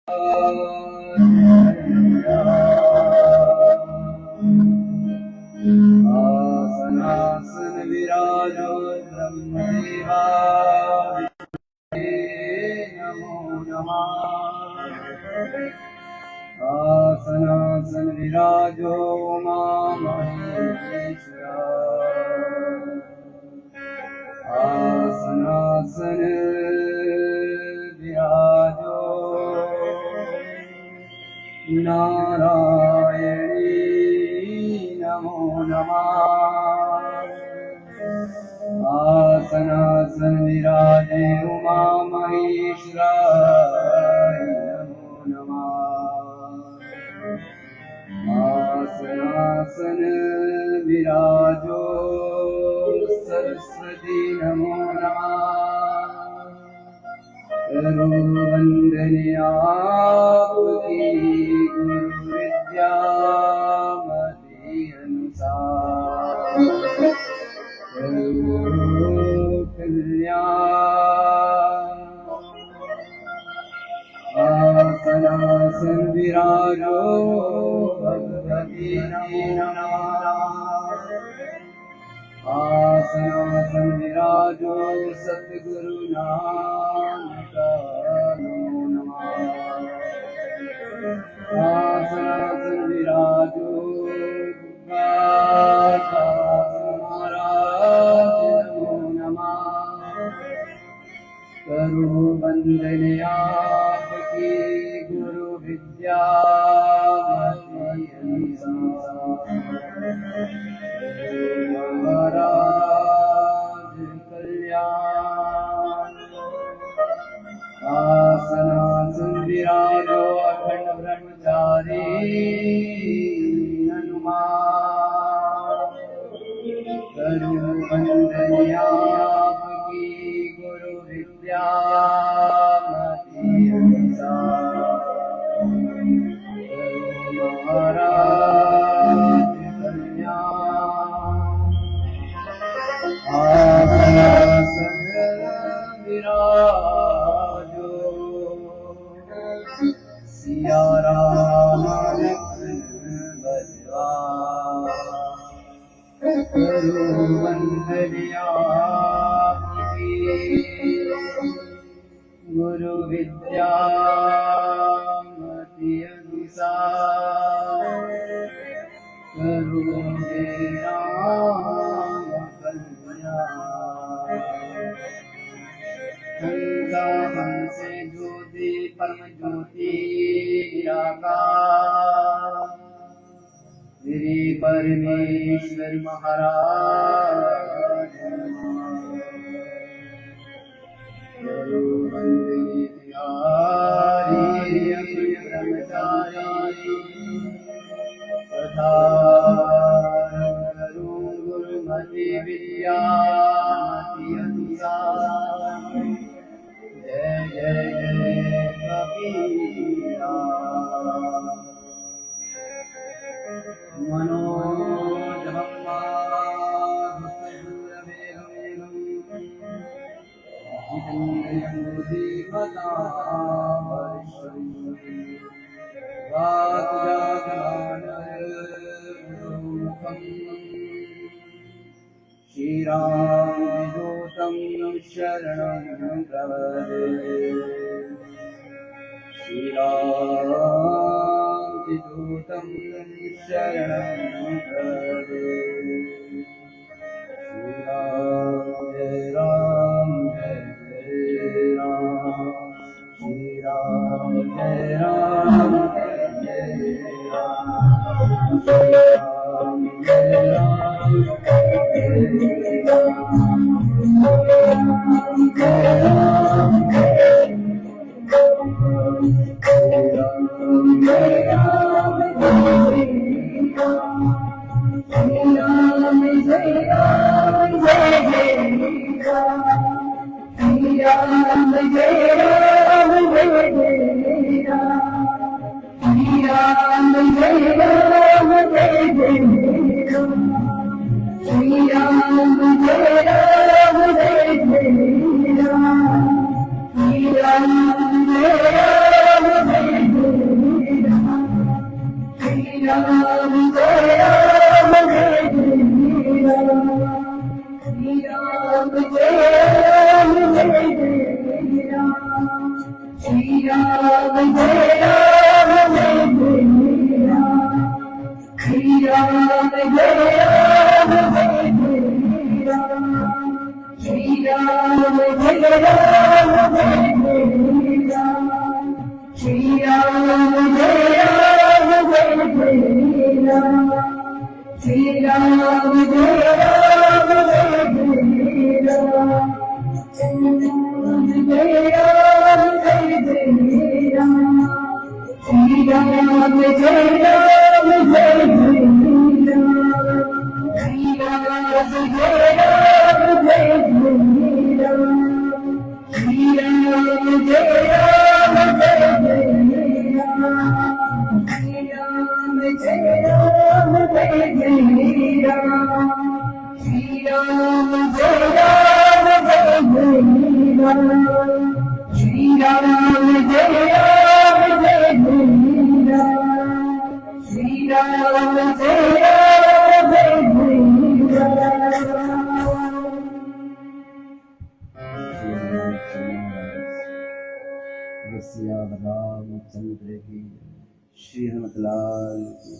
आसनासन विराजो ब्रह्मदेवा नमो नमः। आसनासन विराजो मा महेश्वरा आसनासन विराजो नारायणी नमो नमः। आसनासन विराजे उमा महेश्वराय नमो नमः। आसनासन विराजो सरस्वती नमो नमः। वंदनीया आपकी गुरु विद्या मति अनुसार कल्याण। आसनासन विराजो भगवती नमो नमः। आसनासन विराजो सतगुरु नानक नमो नमः। आसनासन विराजो महाराज नमो नमः। करो वंदने आपकी गुरु विद्या मति अनुसार महाराज कल्याण। आसनासन विराजो अखंड ब्रह्मचारी हनुमान। करो वंदने आपकी गुरु विद्या मति अनुसार महाराज कल्याण। आसनासन विराजो सिया राम लखन बलवान। करो वंदने आपकी गुरु विद्या मति अनुसार करो मेरा कल्याण। से ज्योति परम ज्योति निराकार श्री परमेश्वर महाराज करो वंदने बिहारी ब्रह्मचारी तथा करो गुरुमति विद्या मति अनुसार। जय जय जय कबीरा। मनोजवं मारुततुल्यवेगं जितेन्द्रियं बुद्धिमतां वाक्जागरणमुखं श्रीरामदूतं शरणं प्रपद्ये। श्रीरामदूतं शरणं प्रपद्ये। श्रीराम जय राम जय जय राम। श्रीराम जय राम जय राम। श्रीराम जय राम जय राम। जय Ram Jai Ram, Jai Ram, Jai Ram, Jai Ram. Ramchandra की, श्री हनुमतलाल की,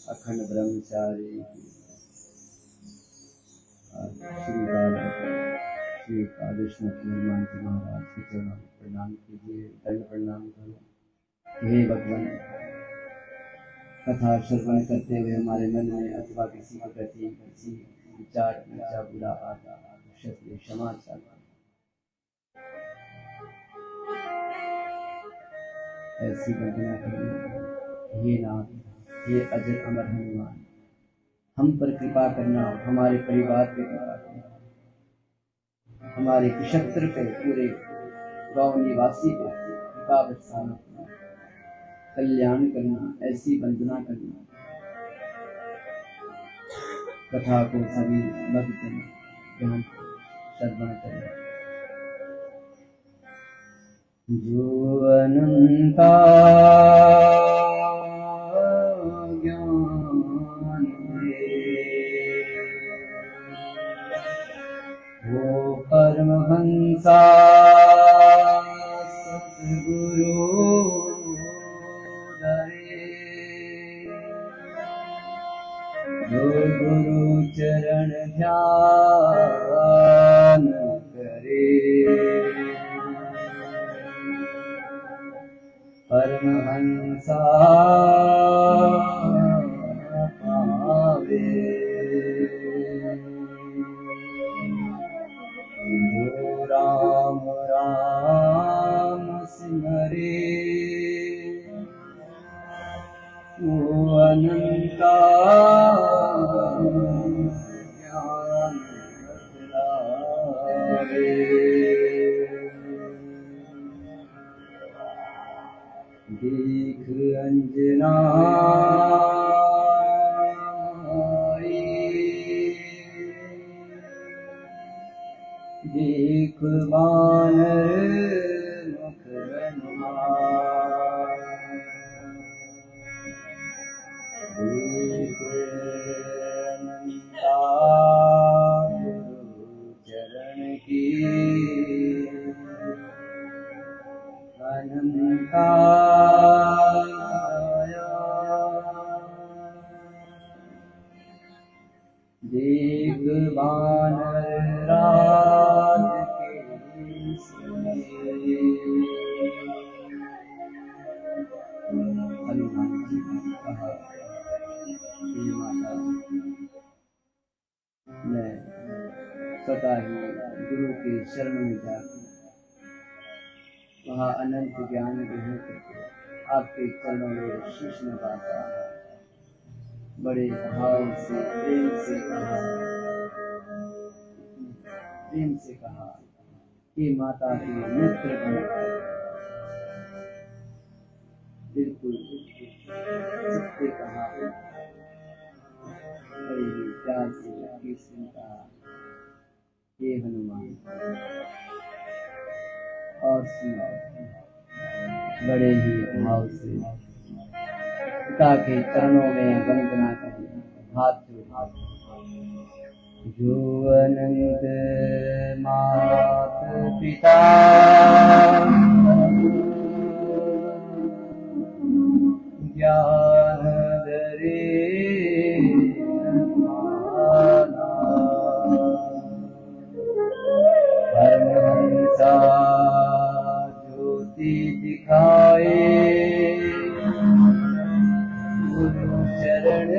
अखंड ब्रह्मचारी की, श्री कादेशनाथ निर्माण जी महाराज के चरणों में प्रणाम कीजिए, दंड प्रणाम करो। हे भगवान, कथा श्रवण करते हुए हमारे मन में अथवा किसी के प्रति किसी विचार या बुरा आता क्षत्रिय क्षमा चाहता, ऐसी घटना करना। हे नाथ, हे अजर अमर हनुमान, हम पर कृपा करना, हमारे परिवार पे कृपा करना, हमारे क्षत्र पे, पूरे गांव निवासी पे कृपा बरसाना, कल्याण करना, ऐसी वंदना करना। कथा को सभी भक्तजन ध्यान श्रवण करना। जो अनंता ज्ञान दे, वो परमहंसा सद्गुरु धरे, जो गुरु चरण ध्यान करे, परमहंसा पावे। जो राम राम सिमरे, वो अनंता ज्ञान बतलावे। देख अंजना देख बानर मुख हनुमान, देख अनंता गुरु चरण की, अनंता देख बानर राज के सिए। हनुमान जी ने कहा, हे माता, मैं स्वतः ही गुरु के शरण में जाकर वहाँ अनंत ज्ञान ग्रहण करके आपके चरणों में शीश नवाता, बड़े भाव से प्रेम से कहा, हे माता के नेत्र बिल्कुल सत्य कहा, बड़े ही प्यार से कहा, हे हनुमान, और सुनो, बड़े ही भाव से पिता के चरणों में वंदना करें, हाथ जोड़। जो अनंत मात पिता ज्ञान दरे परमहंसा ज्योति दिखाए गुरु चरण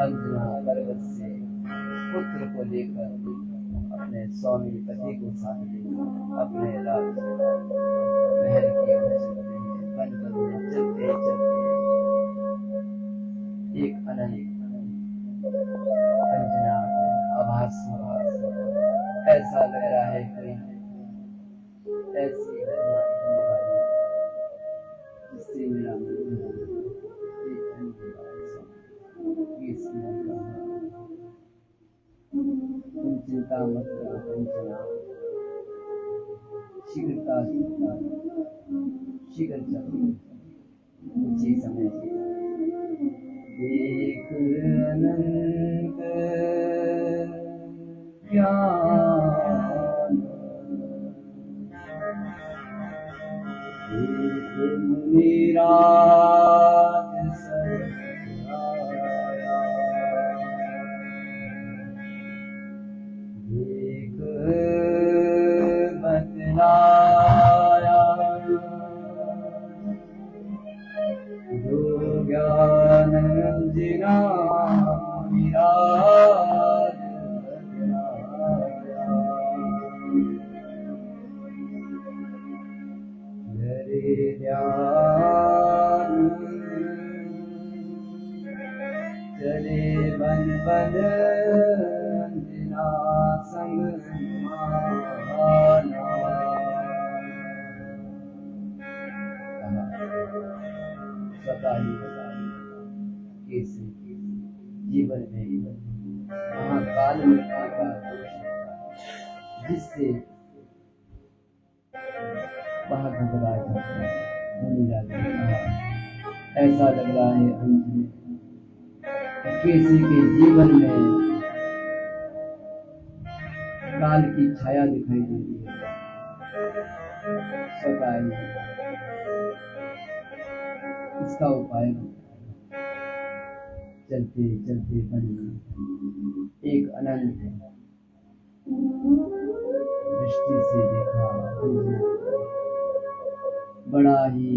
अंजना पर्वत से पुत्र को लेकर अपने स्वामी पति को साथ लेकर अपने राज्य महल की ओर चलते हैं। वन वन में चलते चलते एक अनंत अंजना आभास ऐसा लग रहा है कोई ऐसी घटना होने वाली जिससे मेरा मन तुम चिंता मत करो कंचना शीघ्र चलो कुछ ही समय देख अनंत ज्ञान देख मुनिराज बतलाया जो ज्ञान जिना विराज मेरे ध्यान चले बन बन जिना संग कैसे जीवन में महाकाल मृत्यु का जिससे वह घबरा जाता है। ऐसा लग रहा है अंत में किसी के जीवन में काल की छाया दिखाई देती है। इसका उपाय चलते चलते बनी एक अनंत दृष्टि से देखा बड़ा ही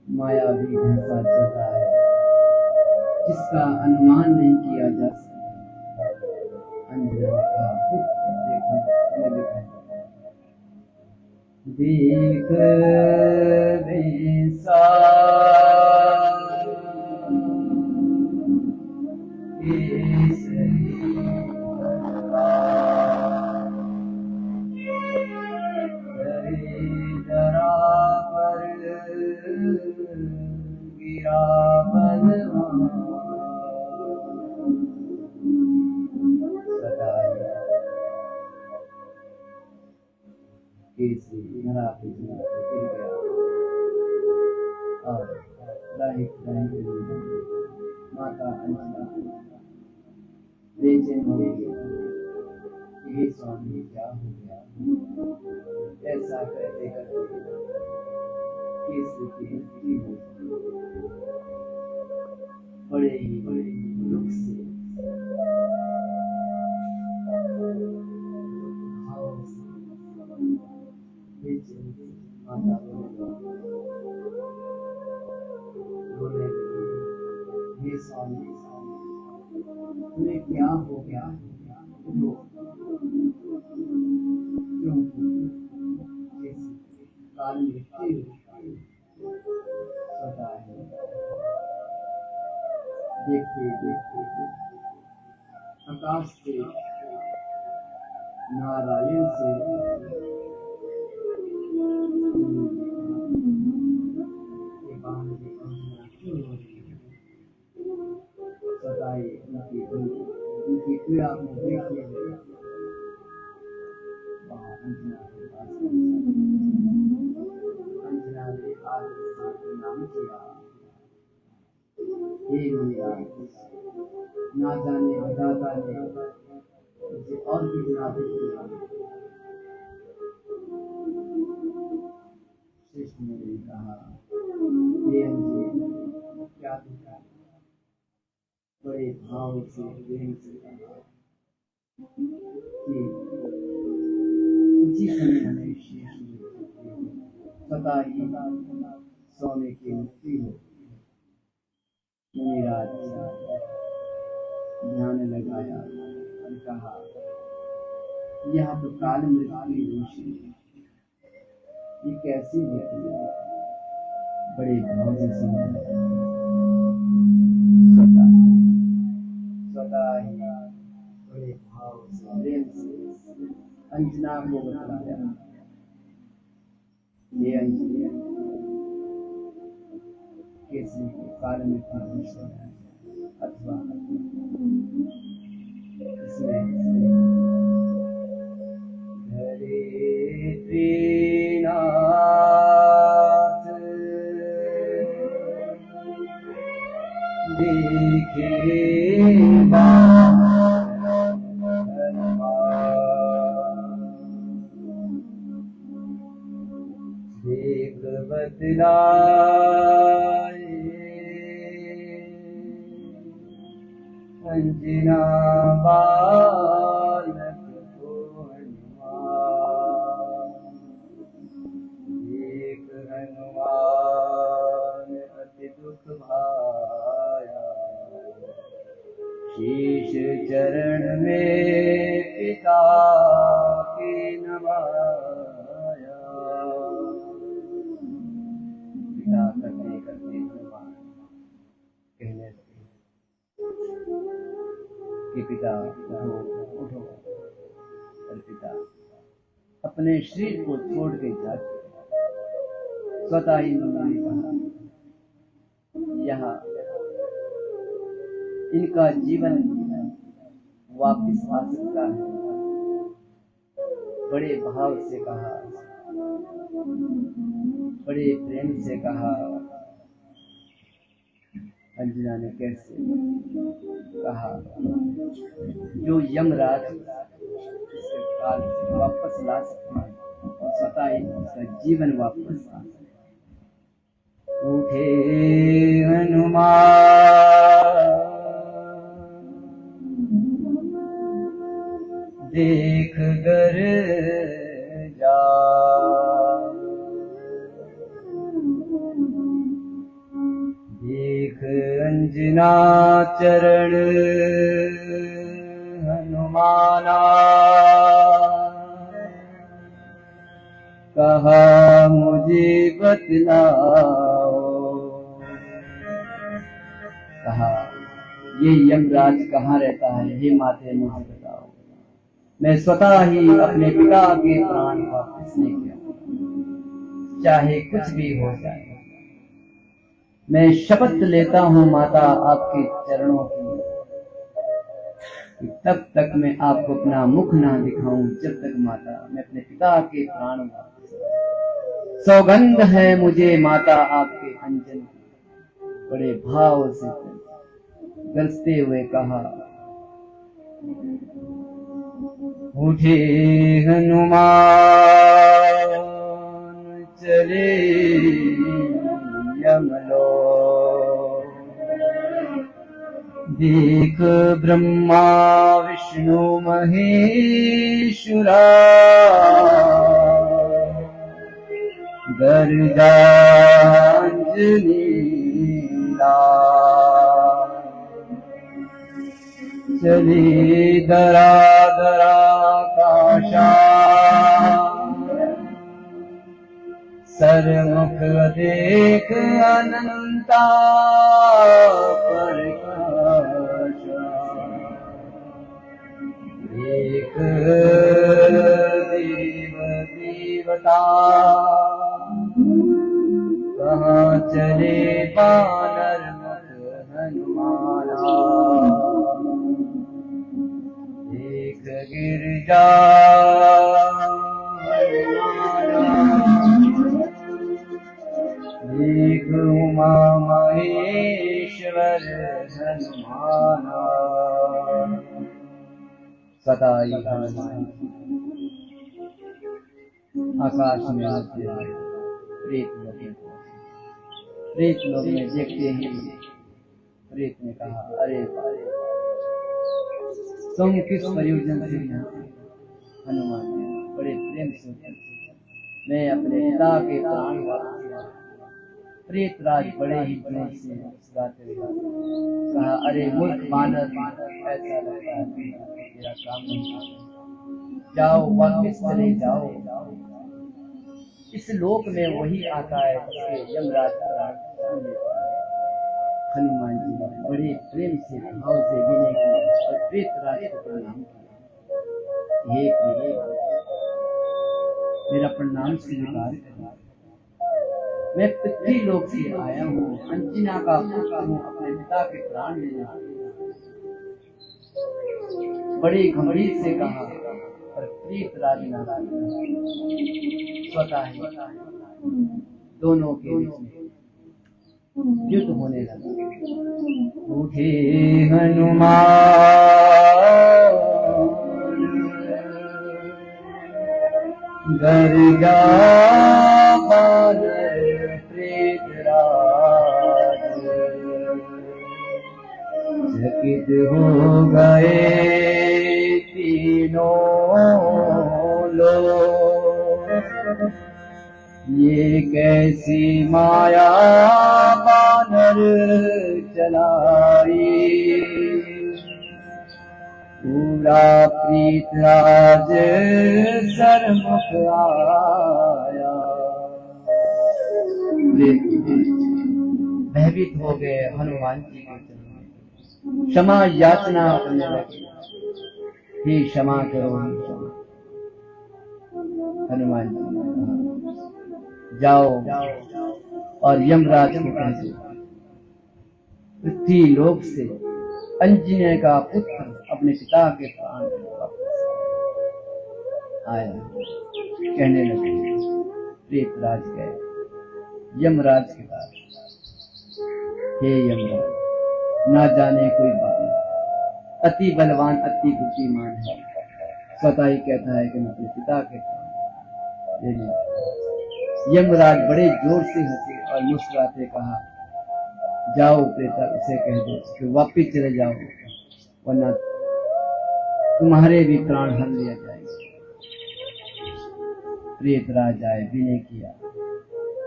मायावी ढंसा चलता है जिसका अनुमान नहीं किया जा सकता। अंजना का देखो देख बेसा जरा पर गिरा कैसे धरा पे गिर गया और माता अंजना बेचैन हो गई। ये स्वामी क्या हो गया? ऐसा कहते करते बड़े ही दुख से माता बोले ये स्वामी तुम्हें क्या हो गया? काल मृत्यु होता है। देखते देखते आकाश से नारायण से उनकी पीड़ा को देखिए अंजना ने आज नाम किया हे ना जाने विधाता ने मुझे और भी बना दिया। श्रेष्ठ ने कहा, ये क्या दिखा, बड़े भाव से प्रेम से कहा कि उसी समय हमें शेष पता ही सोने की मुक्ति हो। मुनिराज ध्यान लगाया और कहा, यह तो काल मृत्यु रोशनी, ये कैसी होती है? बड़े भाव से सुना, सदा ही बड़े भाव से प्रेम से अंजना को बताया, ये अंजना कैसे काल में प्रवेश हो रहा है अथवा इसमें देख बतलाए अंजना बालक को हनुमान, देख हनुमान अति दुख भाया, शीश चरण में पिता के नवाया। पिता करते करते हनुमान कहने लगे कि पिता उठो। और पिता अपने शरीर को छोड़ के जाते स्वतः ही उन्होंने कहा, यहाँ इनका जीवन वापिस आ सकता है। बड़े भाव से कहा, बड़े प्रेम से कहा। अंजना ने कैसे कहा, जो यमराज इसके काल से वापस ला सकता है और स्वतः ही उसका जीवन वापस आ सकता है। उठे हनुमान देख कर जा, देख अंजना चरण हनुमाना, कहा मुझे बतलाओ। कहा, ये यमराज कहाँ रहता है? हे माते मुझे बताओ, मैं स्वतः ही अपने पिता के प्राण वापस लेके आऊं, चाहे कुछ भी हो जाए। मैं शपथ लेता हूं माता आपके चरणों की, तब तक मैं आपको अपना मुख ना दिखाऊं जब तक माता मैं अपने पिता के प्राण वापस। सौगंध है मुझे माता आपके अंजन। बड़े भाव से गरजते हुए कहा, उठे हनुमान चले यमलोक, देख ब्रह्मा विष्णु महेश्वरा, गर्जांजलि चली धरा धरा काशा, सरमुख देख अनंता प्रकाशा, एक देव देवता कहाँ चले बानर मुख हनुमाना, एक गिरजा एक उमा महेश्वर हनुमाना। सताई हनुमान आकाश में आते प्रेत लोग में देखते ही प्रेत ने कहा, अरे तुम किस प्रयोजन से यहाँ? हनुमान ने बड़े प्रेम से, मैं अपने पिता के प्राण वापस। प्रेतराज बड़े ही जोर से मुस्कुराते हुए कहा, अरे मूर्ख बानर, ऐसा लगता है तेरा काम नहीं, जाओ वापस चले जाओ। इस लोक में वही आता है जिसे यमराज प्राण लेता है। हनुमान जी ने बड़े प्रेम से भाव से विनय किया और प्रेतराज को प्रणाम किया। हे मेरा प्रणाम स्वीकार करना, मैं पृथ्वी लोक से आया हूँ, अंजना का पुत्र हूँ, अपने पिता के प्राण लेने। बड़े गंभीर से कहा, पर प्रेतराज नाराज स्वतः ही दोनों के बीच में युद्ध होने लगा। उठे हनुमान गर्जा बानर प्रेतराज, चकित हो गए तीनों लोग। ये कैसी माया बानर चलाई, पूरा प्रेतराज सरमुख आया। भयभीत हो गए हनुमान जी के चरणों, क्षमा याचना करने लगे, हे क्षमा करो। हनुमान जी ने कहा, जाओ और यमराज को कह दो, पृथ्वी लोक से अंजनी का पुत्र अपने पिता के प्राण वापस आया। कहने लगे, प्रेतराज गए यमराज के पास, हे यमराज, ना जाने कोई बात, अति बलवान अति बुद्धिमान है, स्वतः ही कहता है कि मैं अपने पिता के प्राण ले लिया। यमराज बड़े जोर से हंसे और मुस्कुराते कहा, जाओ प्रेतराज, उसे कह दो कि वापिस चले जाओ, वरना तुम्हारे भी प्राण हर लिया जाएगा। प्रेतराज आए, विनय किया,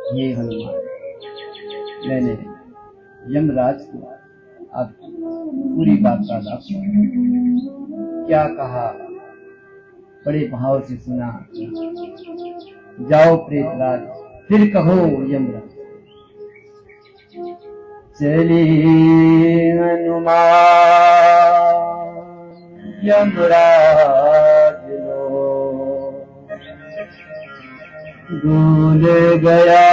हे हनुमान, मैंने यमराज को आप पूरी बात का लाभ क्या कहा, बड़े भाव से सुना। जाओ प्रेतराज, फिर कहो यमराज। चली हनुमान यमराज लो, भूल गया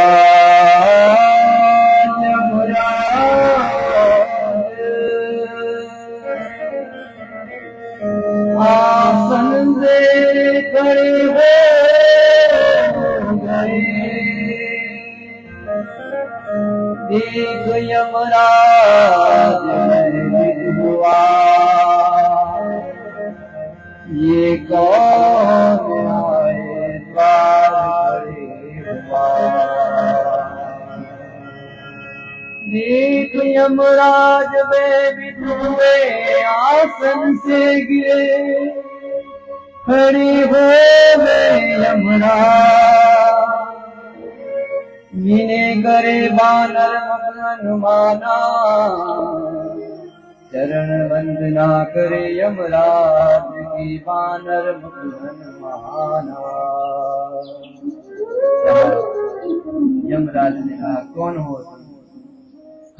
यमराज, आसन से खड़े हो गए, देख यमराज हुआ, ये कौन आए द्वार खड़े हुआ। देख यमराज वे बिधुए आसन से गिरे, खड़े हो गए यमराज, विनय करे बानर मुख हनुमाना, चरण वंदना करे यमराज की बानर मुख हनुमाना। यमराज ने कहा, कौन हो तुम?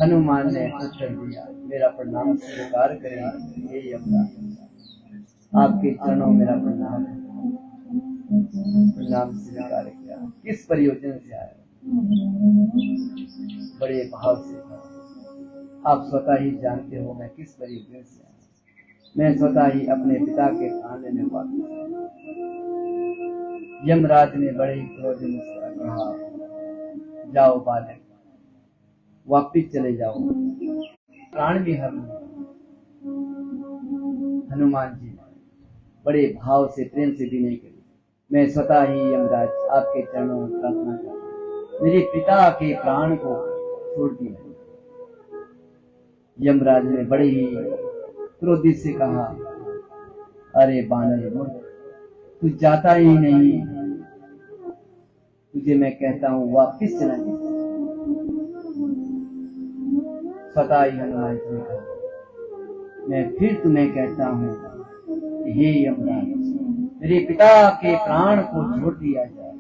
हनुमान ने उत्तर दिया, मेरा प्रणाम स्वीकार करें हे यमराज, आपके चरणों मेरा प्रणाम है। प्रणाम स्वीकार किया। किस प्रयोजन से आए? बड़े भाव से कहा, आप स्वतः ही जानते हो मैं किस प्रयोजन से आया। मैं स्वतः ही अपने पिता के प्राण लेने वापस आया। यमराज ने बड़े ही क्रोध में कहा, जाओ बालक, वापिस चले जाओ, प्राण भी हर लो। हनुमान जी बड़े भाव से प्रेम से विनय करी, मैं स्वतः ही यमराज आपके चरणों में प्रार्थना करता हूं, मेरे पिता के प्राण को छोड़ दिया। यमराज ने बड़े ही क्रोधित से कहा, अरे बानर मूर्ख, तू जाता ही नहीं, तुझे मैं कहता हूं वापिस चला जा। स्वतः ही हनुमान जी ने कहा, मैं फिर तुम्हें कहता हूं, हे यमराज, मेरे पिता के प्राण को छोड़ दिया जाए।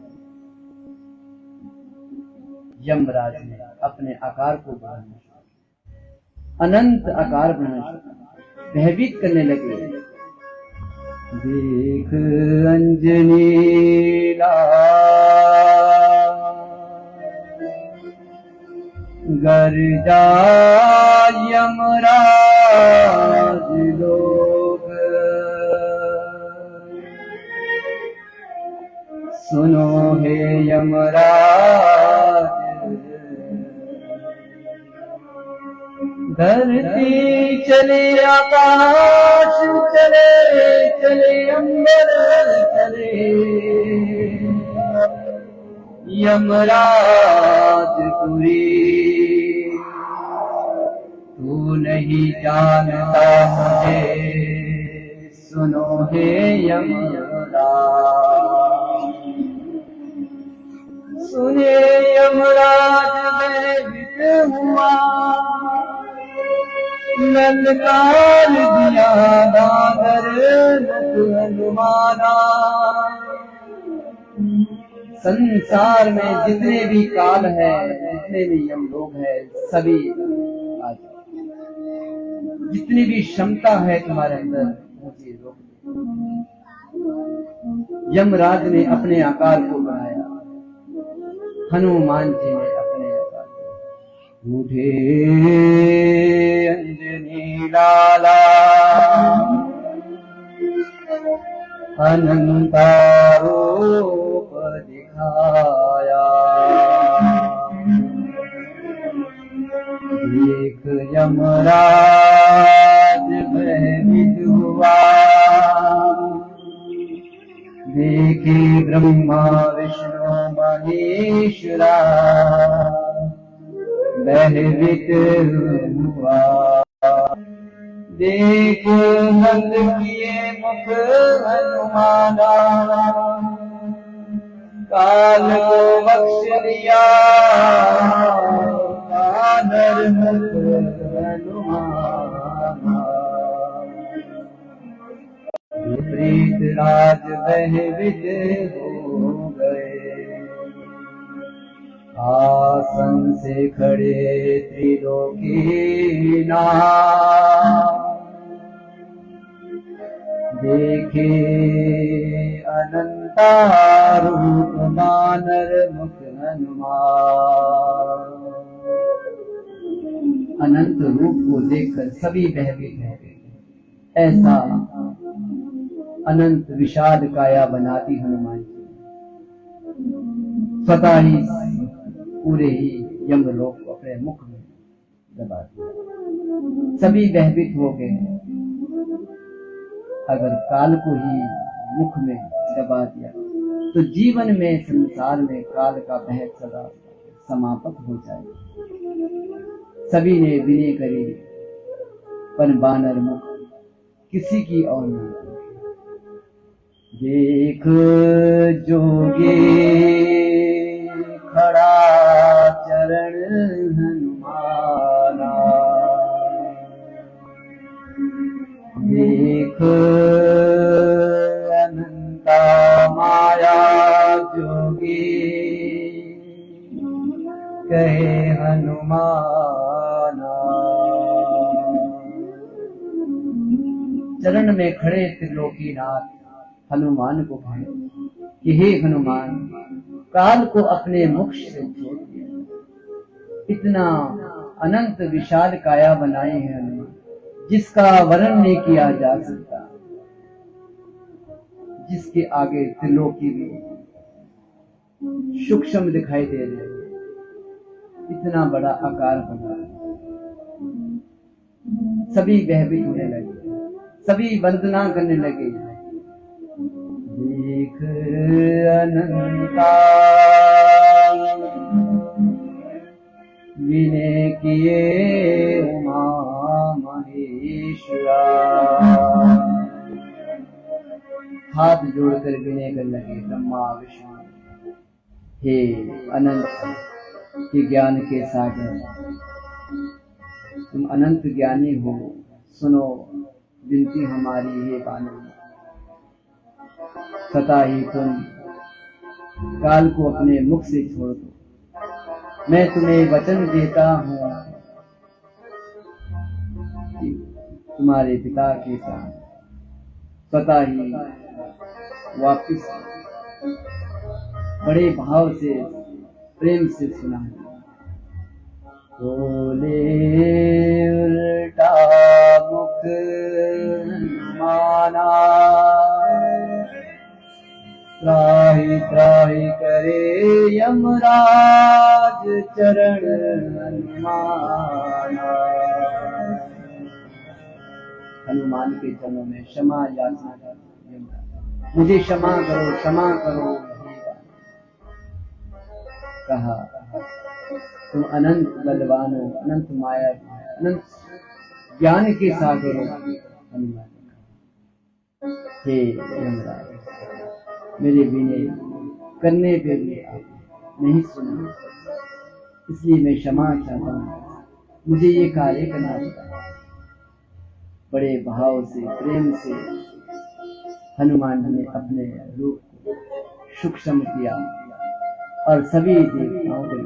यमराज ने अपने आकार को बढ़ाना, अनंत आकार बनाना, भयभीत करने लगे। देख अंजनी गर्जा यमराज लोग, सुनो हे यमराज, धरती चले आकाश चले, चले अंबर चले, यमराजपुरी तू नहीं जानता मुझे, सुनो हे यमराज। सुने यमराज भयभीत हुआ, ललकार दिया दागर मुख हनुमाना। संसार में जितने भी काल है, जितने भी यमलोक है, सभी आ जाओ। जितनी भी क्षमता है तुम्हारे अंदर, मुझे रोक दो। यमराज ने अपने आकार को बढ़ाया, हनुमान जी ने अपने आकार को। उठे अंजनी लाला अनंतारो दिखाया, देख यमराज भयभीत हुआ, देखे ब्रह्मा विष्णु महेश्वरा भयभीत हुआ। देख बंद किए मुख हनुमाना, काल को बख्श दिया बानर मुख हनुमाना। विपरीत राज भयभीत हो गए, आसन से खड़े त्रिलोकी नाथ, देखे अनंता रूप बानर मुख हनुमान। अनंत रूप को देखकर सभी भयभीत हो गए। ऐसा अनंत विशाल काया बनाती हनुमान जी, स्वतः ही पूरे ही यमलोक को अपने मुख में दबा दिया। सभी भयभीत हो गए। अगर काल को ही मुख में दबा दिया तो जीवन में, संसार में काल का भय सदा समाप्त हो जाए। सभी ने विनय करी, पर बानर मुख किसी की और नहीं। देख जोगे खड़ा चरण हनुमाना, देख अनंता माया जोगी, कहे हनुमाना। चरण में खड़े त्रिलोकीनाथ हनुमान को कहे कि हे हनुमान, काल को अपने मुख से छोड़ दिया। इतना अनंत विशाल काया बनाए हैं हनुमान, जिसका वर्णन नहीं किया जा सकता, जिसके आगे त्रिलोकी भी सूक्ष्म दिखाई दे रहे। इतना बड़ा आकार बना, सभी भयभीत होने लगे, सभी वंदना करने लगे। लिख अनंता विनय किए उमा महेश्वरा। हाथ जोड़कर विनय कर लगे ब्रह्मा विष्णु, हे अनंत के ज्ञान के सागर, तुम अनंत ज्ञानी हो, सुनो विनती हमारी हे बानर। सता ही तुम काल को अपने मुख से छोड़ दो, मैं तुम्हें वचन देता हूँ कि तुम्हारे पिता के साथ स्वतः ही वापिस। बड़े भाव से प्रेम से सुना, बोले उल्टा मुख माना, त्राहि त्राहि करे यमराज चरण हनुमाना। हनुमान के चरणों में क्षमा याचना कर, मुझे क्षमा करो, क्षमा करो। कहा तुम अनंत बलवान हो, अनंत माया, अनंत ज्ञान के सागर हो। हनुमान हे यमराज, मेरे विनय करने पे भी आप नहीं सुना, इसलिए मैं क्षमा चाहता हूँ, मुझे ये कार्य करना पड़ा। बड़े भाव से प्रेम से हनुमान जी ने अपने रूप को सूक्ष्म किया और सभी देवताओं को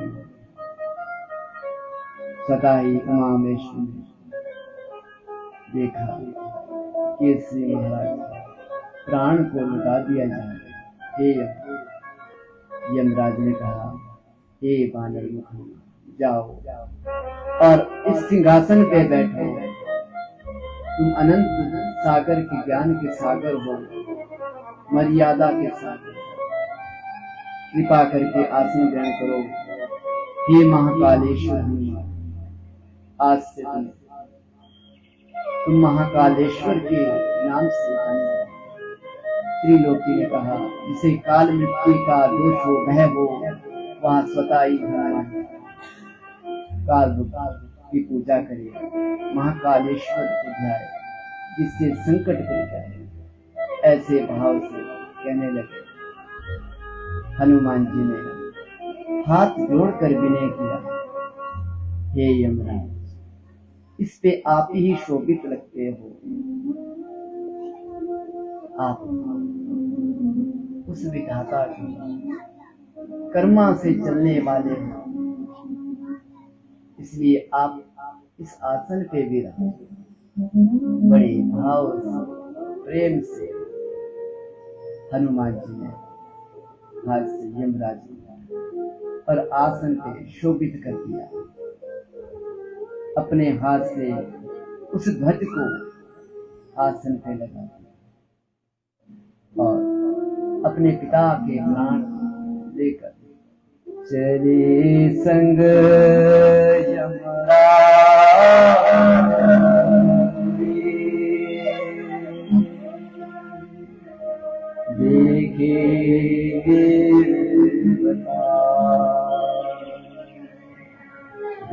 सदा ही उमामेश्वर ने देखा कि श्री महाराज प्राण को लुटा दिया जाए। हे यमराज ने कहा, हे बानर मुख, जाओ और इस सिंहासन पे बैठो। तुम अनंत सागर के ज्ञान के सागर हो, मर्यादा के सागर, कृपा करके आसन ग्रहण करो। हे महाकालेश्वर हनुमान, आज से तुम महाकालेश्वर के नाम से जाने। त्रिलोकी ने कहा, जिसे काल मृत्यु का दोष हो, भय हो, वहां स्वतः ही काल की पूजा करे, महाकालेश्वर को ध्याए, जिससे संकट टल जाए। ऐसे भाव से कहने लगे। हनुमान जी ने हाथ जोड़कर विनय किया, हे यमराज, इस पे आप ही शोभित लगते हो। आप उस विधाता की कर्मा से चलने वाले हो, इसलिए आप इस आसन पे भी रहो। बड़े भाव से प्रेम से हनुमान जी ने हाथ से यमराज और आसन पे शोभित कर दिया। अपने हाथ से उस ध्वज को आसन पे लगा दिया और अपने पिता के प्राण लेकर चले संग यमराज, देखेंगे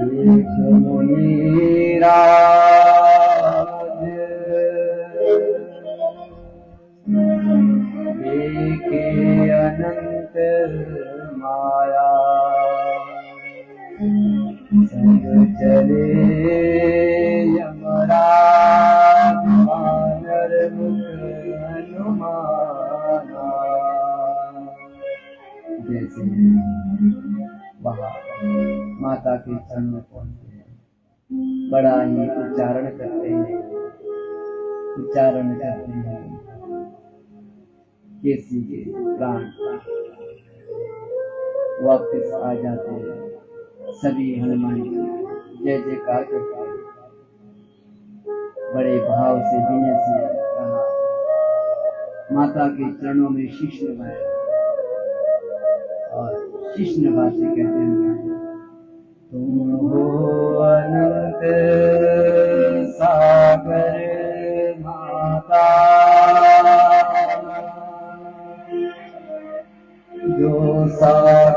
देख मुनि राज, देखे अनंत माया, संग चले यमराज, वानर मुख हनुमाना। जैसे वहाँ माता के चरण में पहुंचते हैं, बड़ा ही उच्चारण करते हैं, केसी के प्राण वापस आ जाते हैं। सभी हनुमान जी जय जयकार करते हैं। बड़े भाव से विनय से कहा, माता के चरणों में शीश नवाया और शीश नवा से कहते हैं, तुम हो अनंत सागर माता,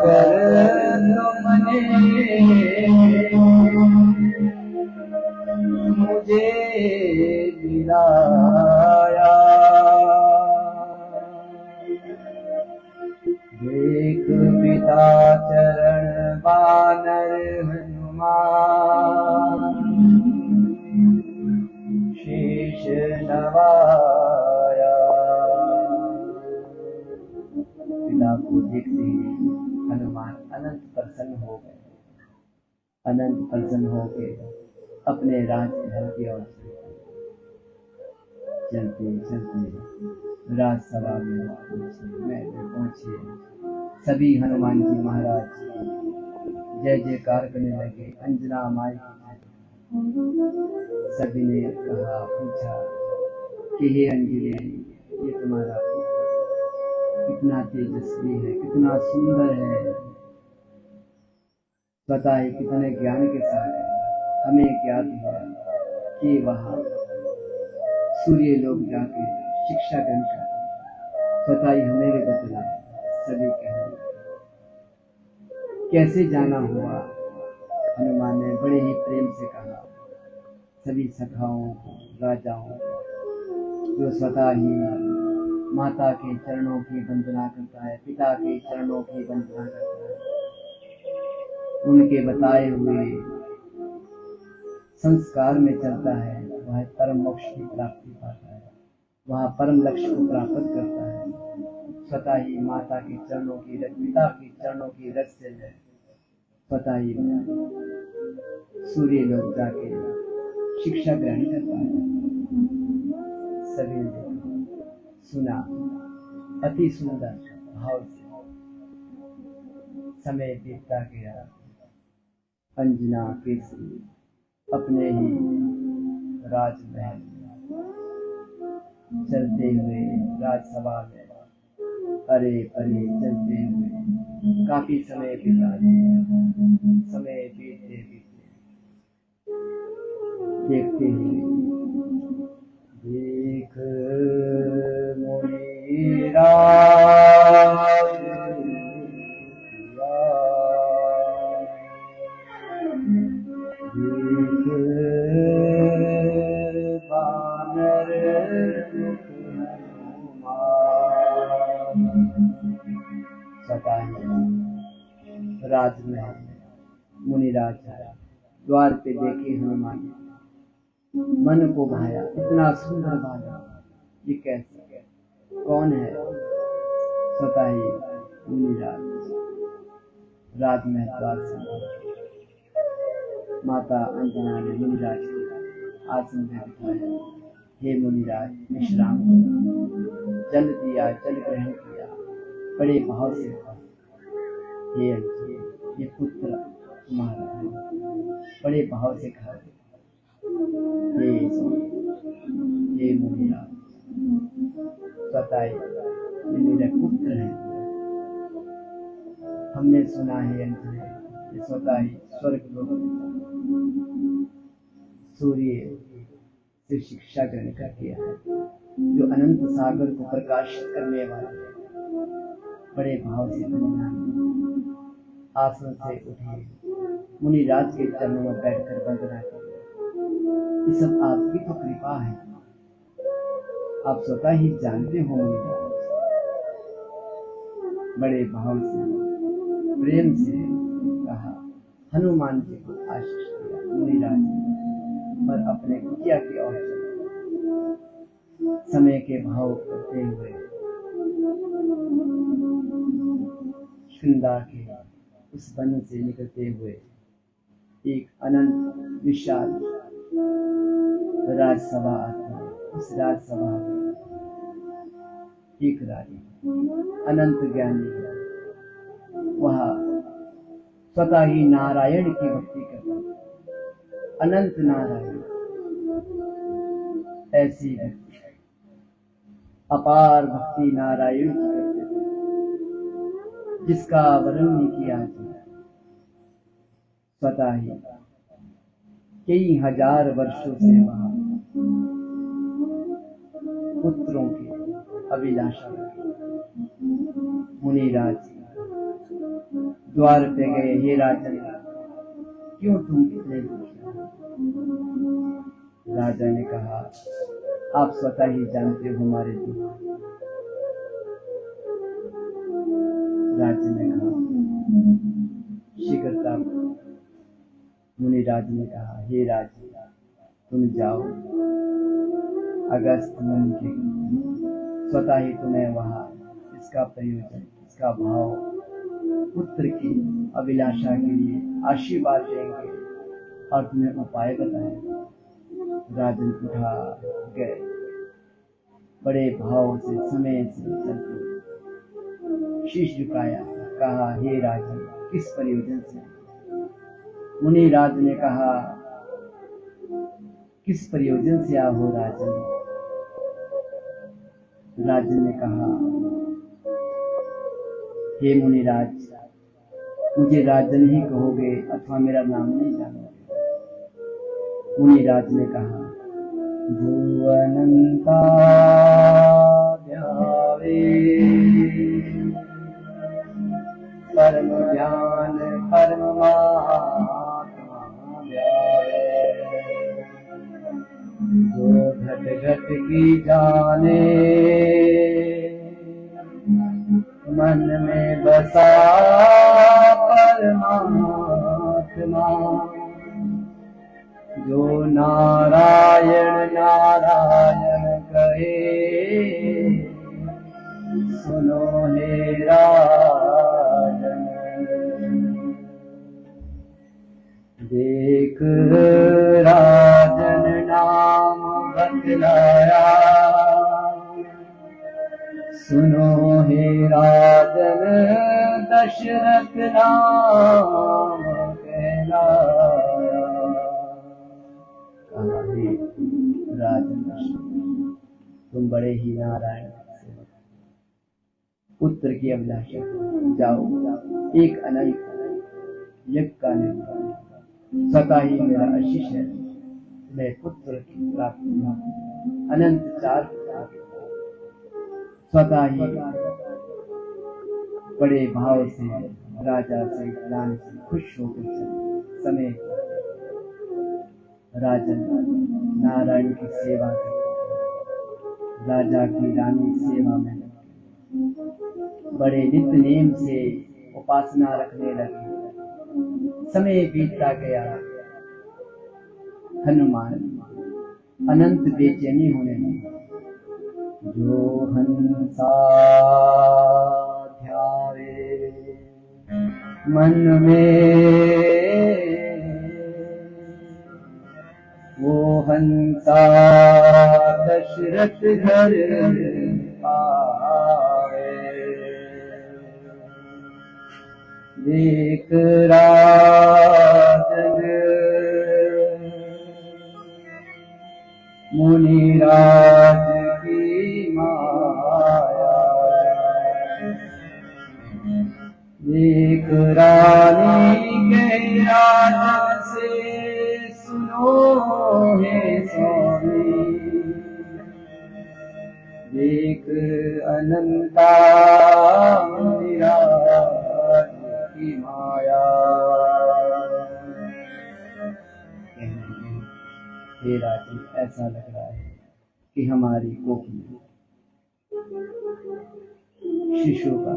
सागर तुमने मुझे मिलाया, देख पिता चरण बानर हनुमान, शीश नवाया। पिता को देखते ही हनुमान अनंत प्रसन्न हो गए, अनंत प्रसन्न हो गए अपने राजमहल की ओर चलते चलते राजसभा में पहुंचे। सभी हनुमान जी महाराज जय जयकार करने लगे, अंजना माई। सभी ने कहा, पूछा कि हे अंजलि, ये तुम्हारा कितना तेजस्वी है, कितना सुंदर है, पता है कितने ज्ञान के साथ है। हमें ज्ञात हुआ कि वहाँ सूर्य लोग जाके शिक्षा ग्रहण करते, पता ही हमें भी बतला। सभी कह रहे कैसे जाना हुआ। हनुमान ने बड़े ही प्रेम से कहा सभी सखाओं को, राजाओं जो स्वतः ही माता के चरणों की वंदना करता है, पिता के चरणों की वंदना करता है, उनके बताए हुए संस्कार में चलता है, वह परम मोक्ष की प्राप्ति पाता है, वह परम लक्ष्य को प्राप्त करता है। स्वतः ही माता के चरणों की रज, पिता के चरणों की रज से है, स्वतः ही सूर्य लोग जाके शिक्षा ग्रहण करता है। सभी ने सुना, अति सुंदर भाव से समय बीतता गया। अंजना केसरी अपने ही राजमहल चलते हुए राजसभा में अरे परे चलते हुए काफी समय बीता दिया। समय बीतते बीतते देखते ही देख मुनिराज बानर राजमहल मुनिराज आया, द्वार पे देखे हनुमान, मन को भाया, इतना सुंदर भाया, ये कैसे कौन है? स्वतः ही मुनिराज राजमहल द्वार से माता अंजना ने मुनिराज को आसन में बिठाया। हे मुनिराज, विश्राम जल दिया, जल ग्रहण किया, बड़े भाव से हे अंजलि, ये पुत्र तुम्हारा है, बड़े भाव से खा। हे मुनिराज, बताए ये मेरे पुत्र है। हमने सुना है अंजलि, ये स्वतः ही स्वर्ग लोक सूर्य से शिक्षा ग्रहण कर किया है, जो अनंत सागर को प्रकाशित करने वाला है। बड़े भाव से आसन से उठे, मुनिराज के चरणों में बैठकर वंदना की। ये सब आपकी तो कृपा है, आप स्वतः ही जानते हो। मुनिराज बड़े भाव से प्रेम से कहा, हनुमान जी को आशीष दिया। मुनिराज पर अपने कुटिया की ओर समय के भाव करते हुए श्रृंगार के उस वन से निकलते हुए एक अनंत विशाल राजसभा आती है। उस राजसभा में एक राजा अनंत ज्ञानी है, वह स्वतः ही नारायण की भक्ति करता है। अनंत नारायण ऐसी भक्ति, अपार भक्ति नारायण की करते थे, जिसका वर्णन नहीं किया जाए। स्वतः ही कई हजार वर्षों से वहां पुत्रों की अभिलाषा मुनिराज द्वार पे गए, हे राजन क्यों तुम इतने दुखी हो? राजा ने कहा, आप स्वतः ही जानते हो हमारे दुख। राजा ने कहा, शीघ्रता। मुनिराज ने कहा, हे राजा तुम जाओ, अगस्त मुनि के स्वतः ही तुम्हें वहां इसका प्रयोजन, इसका भाव, पुत्र की अभिलाषा के लिए आशीर्वाद देंगे और तुम्हें उपाय बताएंगे। राजन उठा गए, बड़े भाव से समय से चलते शीश झुकाया, कहा, हे राजन किस प्रयोजन से? मुनि राज ने कहा, किस प्रयोजन से आओ हो राजन? राजन ने कहा, हे मुनिराज मुझे राजन ही कहोगे अथवा मेरा नाम नहीं जानोगे? मुनिराज ने कहा, जो अनंता ध्यावे परम ज्ञान परमात्मा ध्यावे, जो घट घट की जाने मन में बसा परमात्मा, जो नारायण नारायण कहे सुनो हे राजन। देख राजन नाम बतलाया, सुनो हे राजन दशरथ नाम कहलाया। कहा, हे राजन दशरथ तुम बड़े ही नारायण सेवक, पुत्र की अभिलाषा, जाओ एक अनंत यज्ञ का निर्माण, स्वतः ही मेरा आशीष है, मैं पुत्र की प्राप्ति अनंत चार स्वतः ही बड़े भाव से राजा से रानी से खुश होकर समय राजन नारायण की सेवा करते, राजा की रानी सेवा में बड़े नित्य नेम से उपासना रखने लगे। समय बीतता गया, हनुमान अनंत बेचैनी होने लगी। जो हंसा ध्यावे मन में, वो हंसा दशरथ घर आवे। देख राजन मुनिराज की माया, देख रानी के राजन से सुनो हे स्वामी, देख अनंता मुनिराज की माया। हे राजन ऐसा लग रहा है कि हमारी कोखी शिशु का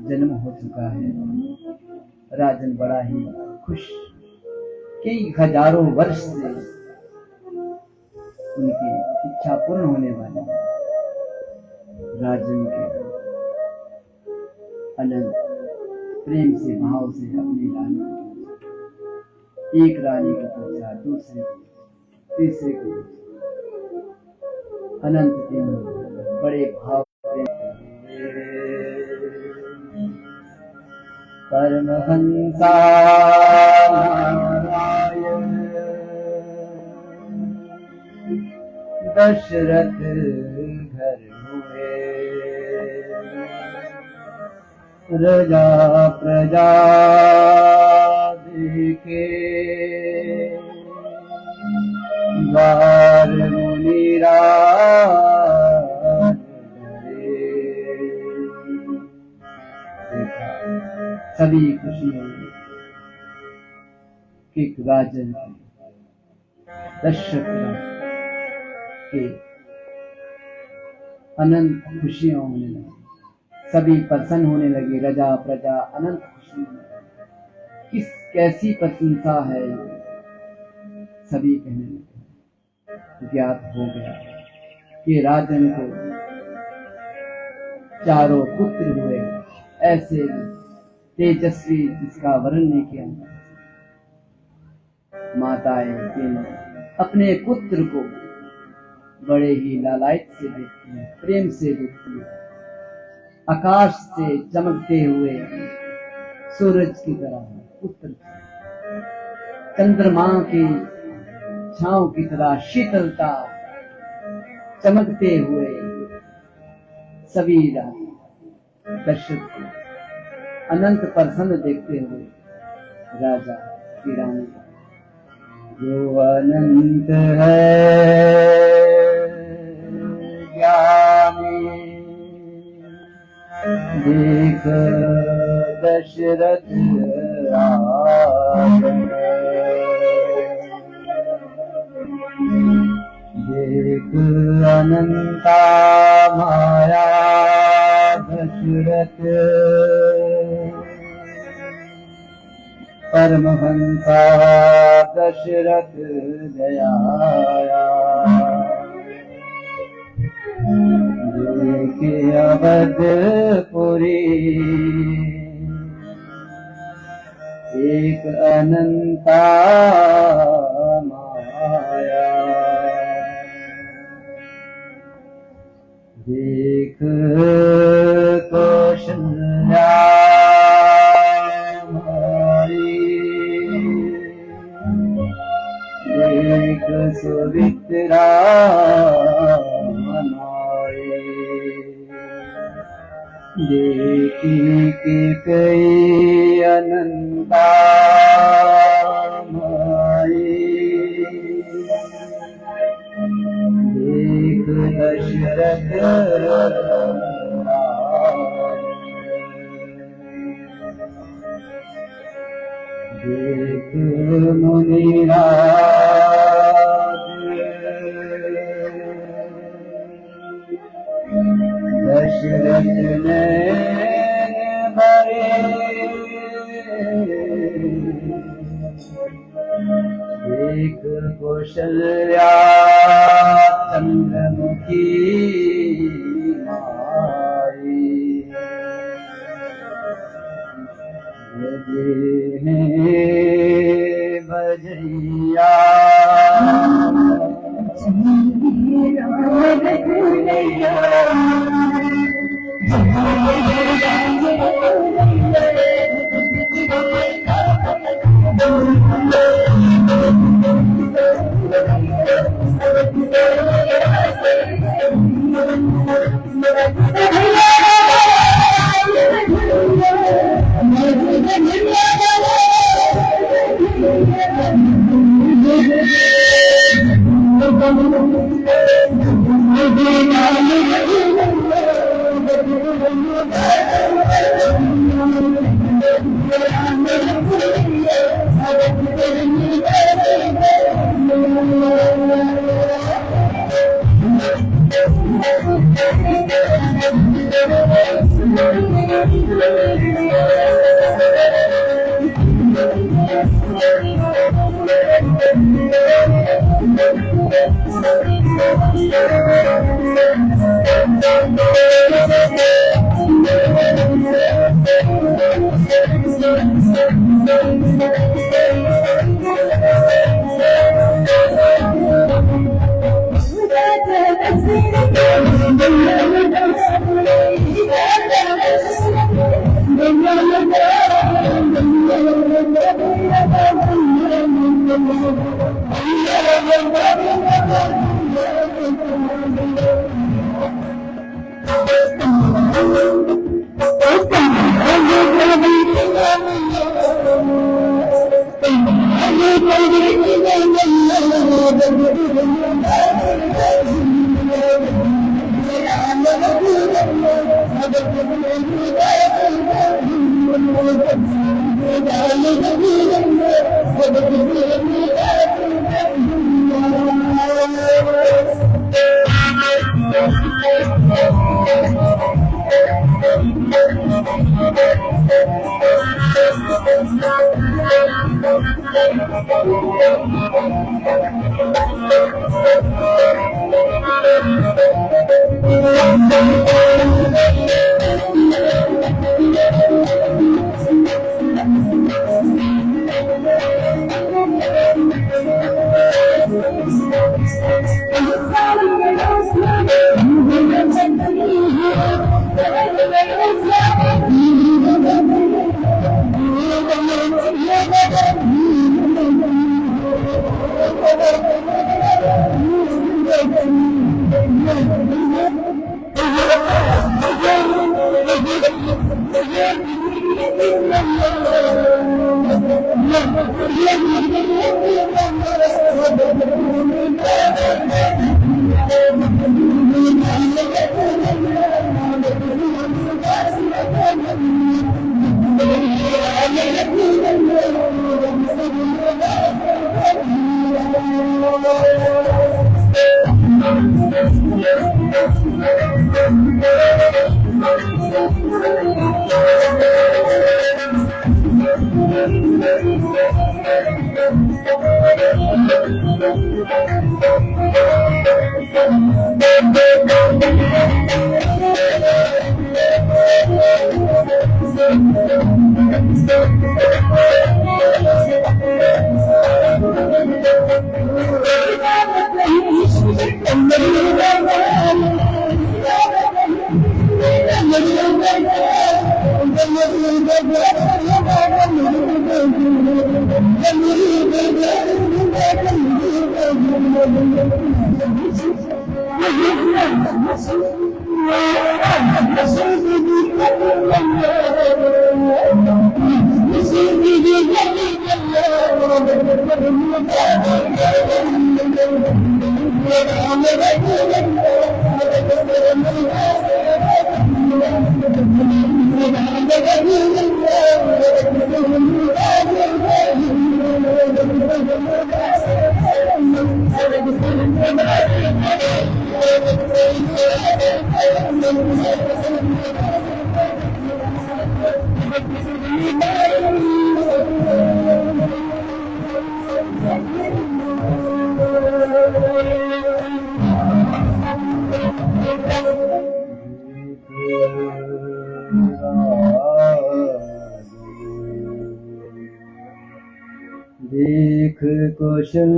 जन्म हो चुका है। राजन बड़ा ही खुश, कई हजारों वर्ष से उनकी इच्छा पूर्ण होने वाली है। राजन के अनंत प्रेम से भाव से अपनी रानी, एक रानी को पूछा, दूसरे को, तीसरे को, अनंत दिन बड़े भाव परमहंसा नारायण दशरथ घर हुए। प्रजा प्रजा देखे द्वार मुनिराज सभी खुशियों के राजन दशरथ के अनंत खुशियां होने लगी, सभी प्रसन्न होने लगे। रजा प्रजा अनंत खुशी में किस कैसी प्रशंसा है, सभी कहने लगे। ज्ञात हो गया कि राजन को चारों पुत्र हुए, ऐसे तेजस्वी जिसका वर्णन नहीं किया। माताएं तीनों अपने पुत्र को बड़े ही लालायित से देखती हैं, प्रेम से देखती हैं। आकाश से चमकते हुए सूरज की तरह पुत्र, चंद्रमा की छांव की तरह शीतलता चमकते हुए सभी दशरथ को अनंत प्रसन्न देखते हुए राजा की रानी जो अनंत है ज्ञानी, देख दशरथ देख अनंता माया दशरथ, परमहंसा दशरथ दयाया। देखे अवधपुरी एक अनंता माया, देख कौशल्या देख सुवित्रा मनाए, देखी कि कई अनंता माई, देख दशरथ देख मुनिराज दशरथ ने भरे, देख कौशल्या चंद्रमुखी माई, बजैया देख कुशल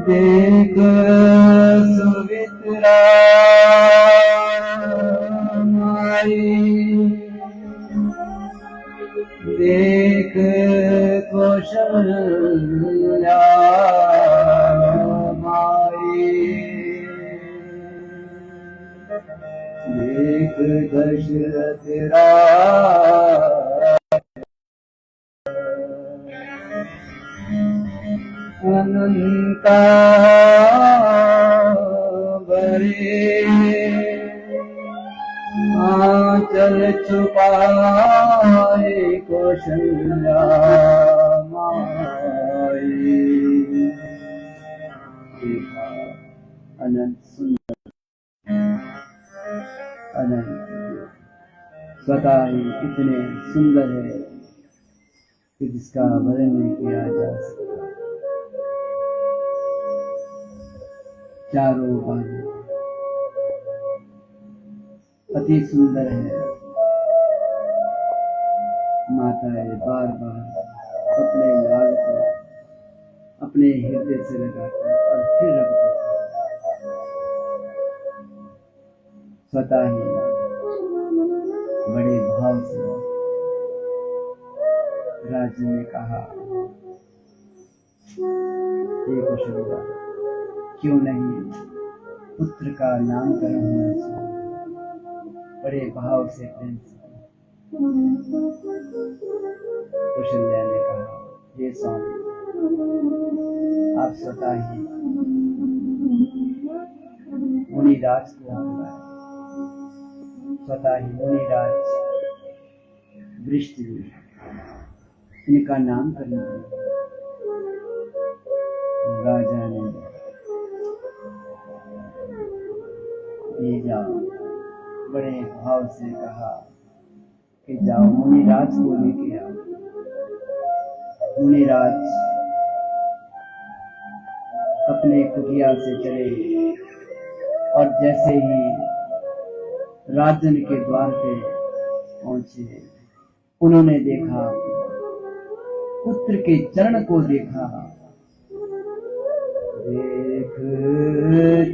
देख सुवित्रा देख कौशल्या माई देख दशरथ अनंता बरे आंचल छुपाए कौशल्या माई। अनंत सुंदर अनंत स्वतः ही इतने सुंदर है कि जिसका वर्णन नहीं किया जा सकता। चारों बाजू अति सुंदर है। माताएं बार बार अपने लाल को अपने हृदय से लगाकर और फिर रख देती। स्वतः ही बड़े भाव से राज ने कहा, हे कौशल्या, क्यों नहीं पुत्र का नामकरण होना चाहिए। बड़े भाव से प्रेम से कौशल्या ने कहा, हे स्वामी, आप स्वतः ही मुनिराज को बुलाया। स्वतः ही मुनिराज वृष्टि इनका नाम करने लगे। राजा ने भेजा, बड़े भाव से कहा कि जाओ मुनिराज को लेके आओ। मुनिराज अपने कुटिया से चले और जैसे ही राजन के द्वार पे पहुंचे, उन्होंने देखा, पुत्र के चरण को देखा। देख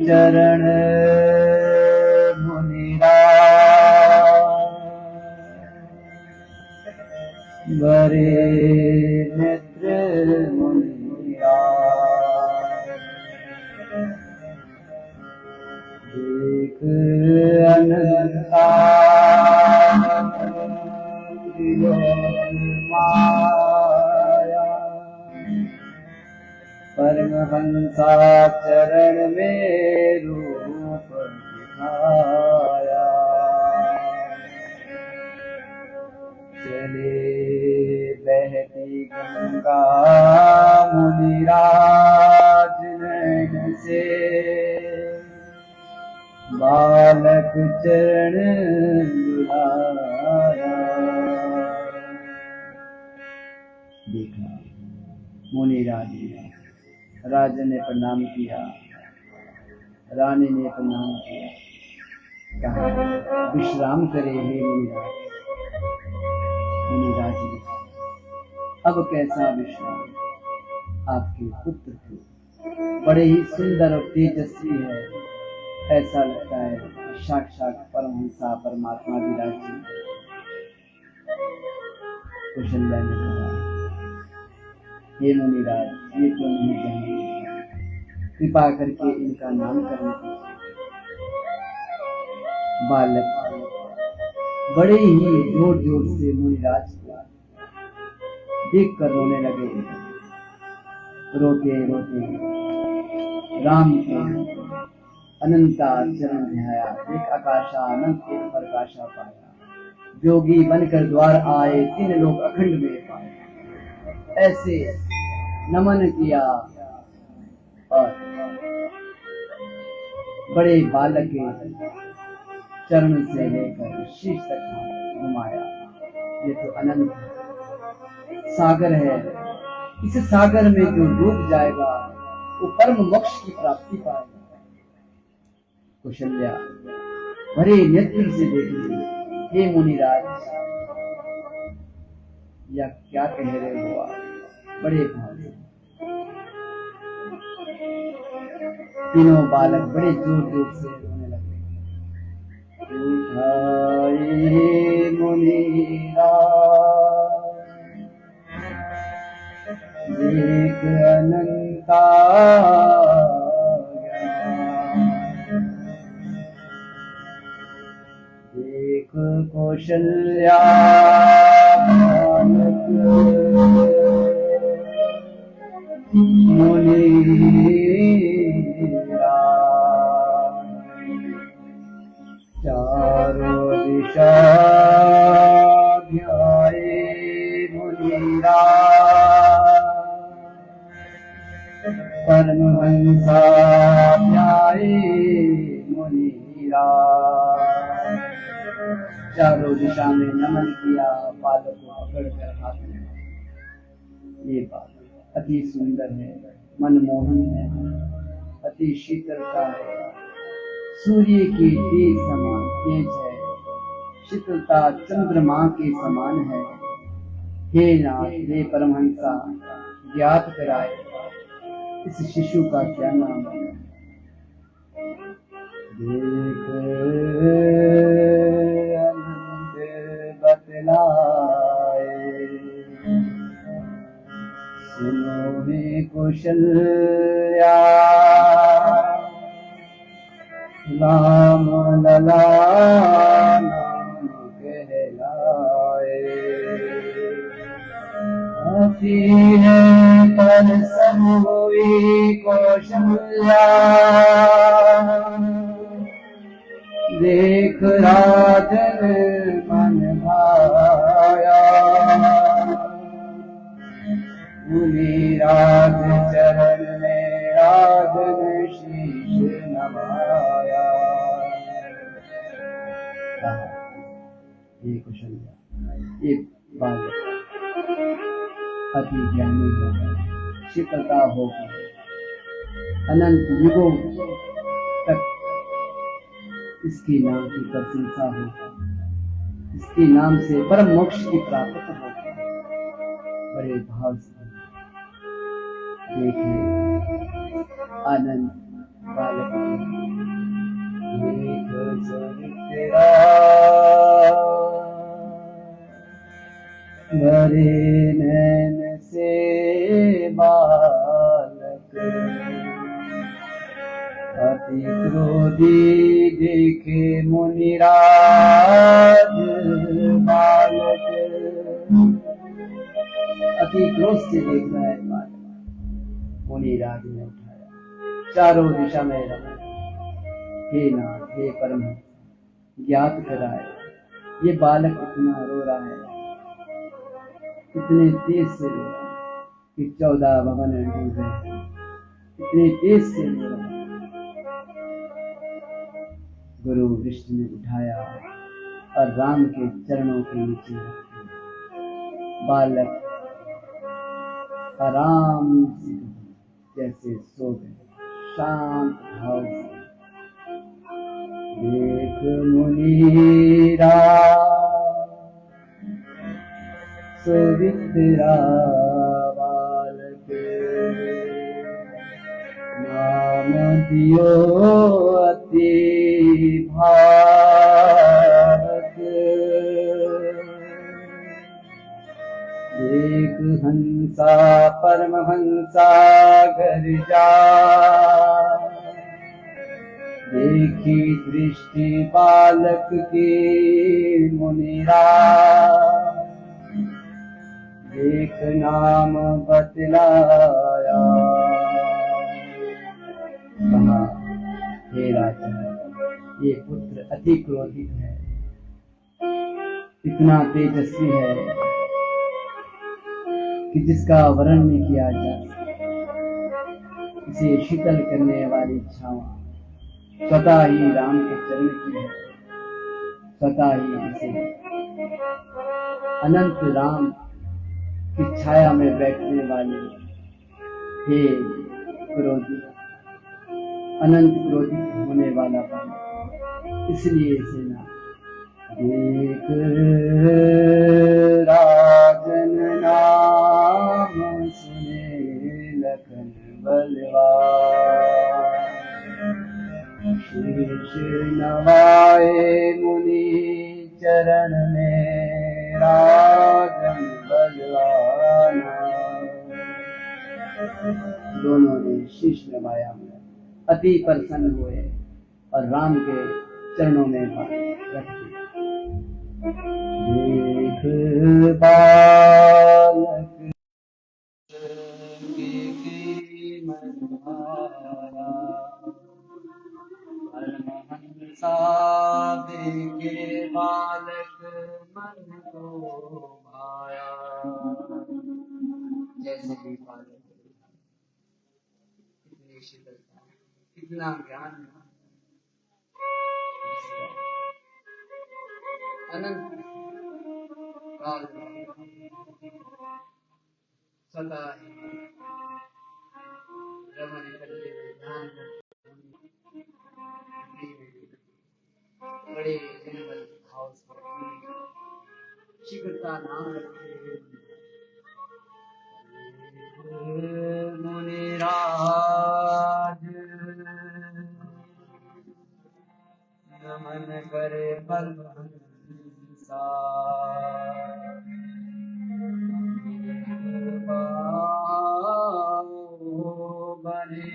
चरण मुनिराज बड़े नेत्र मुनिराज, देख अनंता माया, परमहंसा चरण में रूप दिखाया। चले बहती गंगा मुनिराज नयन से, बालक चरण बुलाया। देखा मुनिराज ने, राजा ने प्रणाम किया, रानी ने प्रणाम किया, कहा विश्राम करे हे मुनिराज। मुनिराज ने अब कैसा विश्राम, आपके पुत्र थे, बड़े ही सुंदर और तेजस्वी है, ऐसा लगता है साक्षात परमहंसा परमात्मा विराज जी। कौशल्या ने कहा हे मुनिराज, ये तो नहीं जाने, कृपा करके इनका नाम करने दीजिए। बालक बड़े ही जोर जोर से मुनिराज को देख कर रोने लगे। रोते रोते राम के अनंता चरण ध्याया, एक आकाशा अनंत एक प्रकाशा पाया। जोगी बनकर द्वार आए, तीन लोग अखंड में पाए। ऐसे नमन किया और बड़े बालक के चरण से लेकर शीश तक घुमाया। ये तो अनंत सागर है, इस सागर में जो डूब जाएगा वो परम मोक्ष की प्राप्ति पाएगा। कौशल्या भरे नेत्र से देखी, हे मुनिराज, या क्या कह रहे हो आप? बड़े भाव से तीनों बालक बड़े जोर जोर से रोने लगे। उठाए मुनिराज देख अनंता देख कौशल्या चारों दिशा ध्याए मुनिराज, परमहंसा ध्याए मुनिराज। चारों दिशा में नमन किया, बालक को पकड़कर हाथ में। ये बात अति सुंदर है, मनमोहन है, अति शीतलता है, सूर्य की तेज समान तेज है, शीतलता चंद्रमा के समान है। हे नाथ, हे परमहंसा, ज्ञात कराए इस शिशु का क्या नाम है? देख अनंत बतलाए, सुनो हे कौशल्या, राम लला नाम कहलाए। अति है पर सब हुई कौशल्या, देख राजन मन भाया, मुनि राज चरण में राजन शीश नवाया। ये कुशल ये बालक अति ज्ञानी होगा, शिक्षता होगा, अनंत युगों तक इसके नाम की प्रशंसा होगी, इसके नाम से परम मोक्ष की प्राप्त होगी। बड़े भाव से देखे आनंद बालक तेरा भरे नैन से बालक, अति क्रोधी देखे मुनिराज बालक, अति क्रोध से देख रहा है बालक। मुनिराज ने उठाया, चारों दिशा में रहा, हे नाथ हे परमहंस, ज्ञात कराए ये बालक इतना रो रहा है, इतने तेज से रो रहा है कि 14 भवन डूब गए, इतने तेज से रो रहा है। गुरु विष्णु ने उठाया और राम के चरणों के नीचे रखा। बालक आराम से जैसे सो गए, शांत भाव से। देख मुनीरा सुवित्रा बालक, नाम दियो अति भावक। देख हंसा परमहंसा घर जा, देखी दृष्टि बालक की मुनिरा, देख नाम बतलाया। कहा हे राजा, ये पुत्र अति क्रोधित है, इतना तेजस्वी है कि जिसका वर्णन नहीं किया जा सकता। इसे शीतल करने वाली छावा स्वतः ही राम के चरण की है, स्वतः ही इसे अनंत राम की छाया में बैठने वाले हे क्रोधी, अनंत क्रोधित होने वाला पानी, इसलिए इसे ना देख राजन नाम सुने लखन बलवान, शीश नवाए मुनि चरण में राजन बलवाना। दोनों ने शीश नवाया, अति प्रसन्न हुए और राम के चरणों में रख दिया। देख बालक के मन भाया, परमहंसा देखे बालक मन को भाया। जैसे भी बालक कितनी शीतलता, कितना ज्ञान, अनंत काल सदा ही रमण करते हुए ध्यान बड़े निर्मल भाव से शीघ्रता नाम रखते हुए मुनिराज नमन करे परमहंसा, बने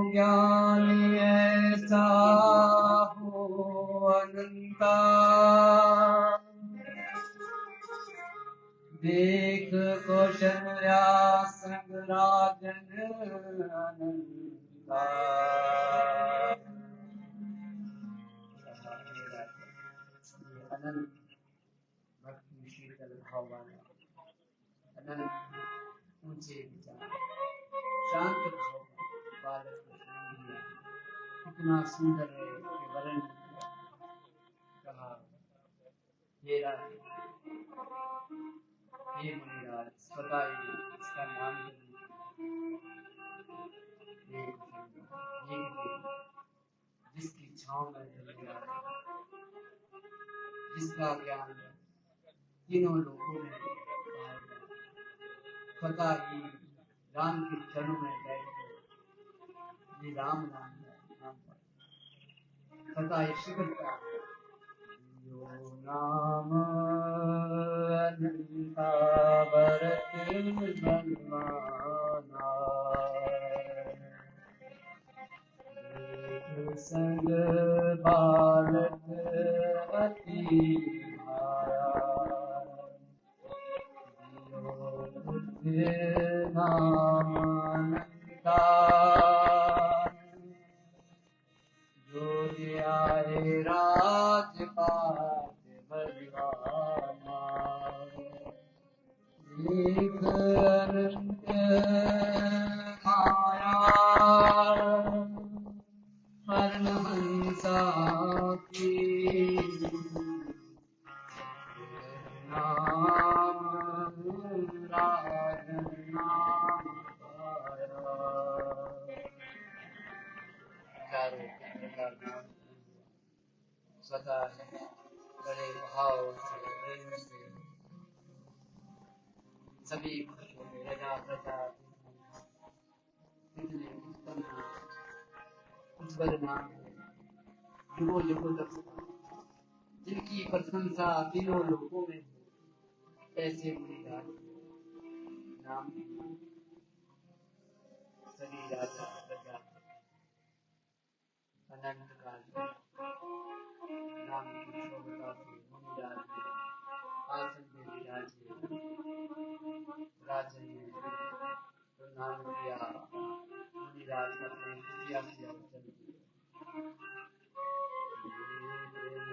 ज्ञान ऐसा हो अनंता, देख कौशल्या राजन अनंता अनंत भक्ति शीतल भाव वाला अनंत ऊंचे विचार शांत भाव बालक कितना सुंदर है कि वर्ण कहा हे राजा हे मुनिराज बताइए इसका नाम जिसकी छांव में जिसका ज्ञान तीनों लोगों में पता ही राम के चरणों में बैठ ये राम नाम पता है शिखर का यो नाम अनंता भरत बलवाना संग बालक अति भाया नाम अनंता जो आए राजपाट बलवाना एक अनंत माया परमहंसा की नाम राजन नाम स्वतः बड़े भाव से प्रेम से सभी प्रजा प्रजा कितने उत्तम उज्ज्वल नाम युगों युगों तक जिनकी प्रशंसा तीनों लोगों में ऐसे मुनिराज नाम सभी राजा प्रजा अनंत काल नाम की शोभा से मुनिराज आसन में विराजे राजन ने प्रणाम किया मुनिराज अपने किया चल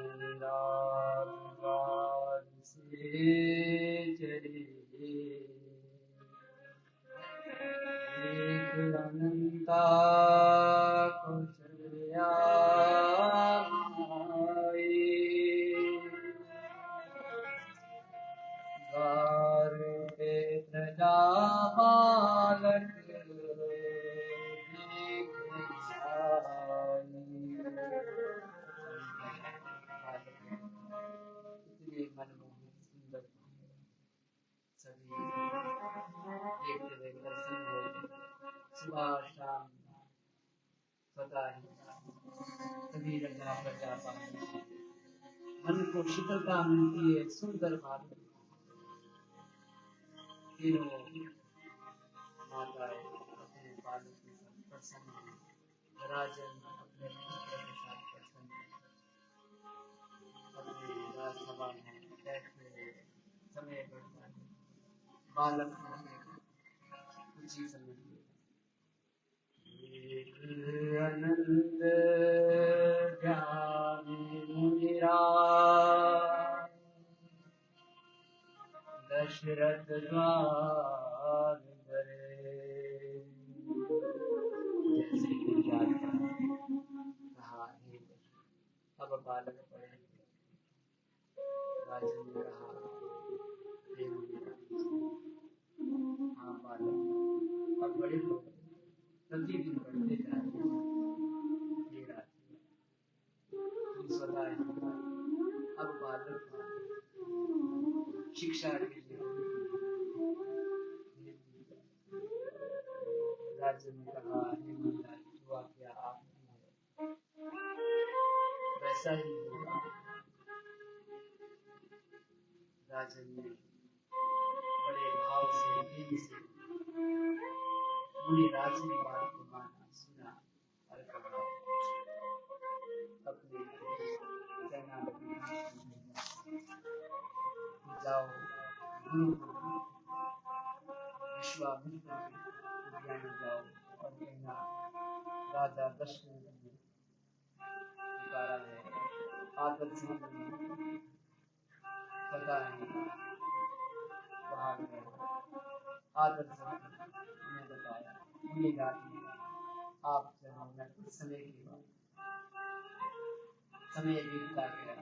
मुनिराज से चले एक अनंता कौशल्या प्रजा बालक इतने मनमोहक सुंदर सभी देखते हुए प्रसन्न हो सुबह शाम सदा ही सभी रंगा प्रजा मन को शीतलता मिलती है सुंदर बात तीनों माताएं अपने बालक के साथ प्रसन्न है राजन अपने पुत्र के साथ प्रसन्न है अपने राजसभा में बैठते हुए समय बढ़ता है बालक ऊंची समझ आनंद ज्ञानी मुनिराज दशरथ द्वार धरे जैसे गुजरात कहा अब बालक पढ़े राजन ने कहा हाँ बालक अब बड़े हो प्रतिदिन बढ़ते जा रहे तुम सदा अब बालक शिक्षा के लिए राज्य में कहा हुआ क्या आप वैसा ही होगा राजन ने बड़े भाव से प्रेम से मुनिराज की बात को माना सुना और कहा अपने सेनापति जाओ गुरु विश्वामित्र कुटिया में जाओ और कहना राजा दशरथ ने पुकारा है, आदर से पता है बाहर में आदर से उन्हें बताया ये रात में आप चलो, मैं कुछ समय के बाद समय बीतता गया।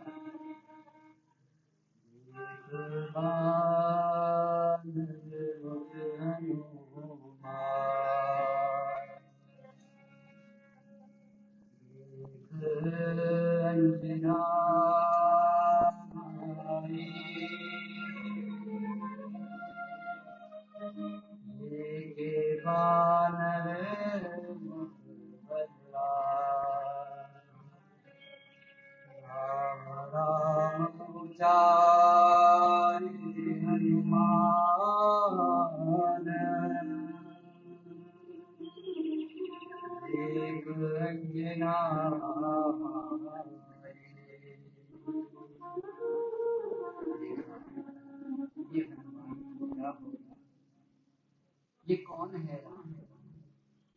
ये कौन है राम?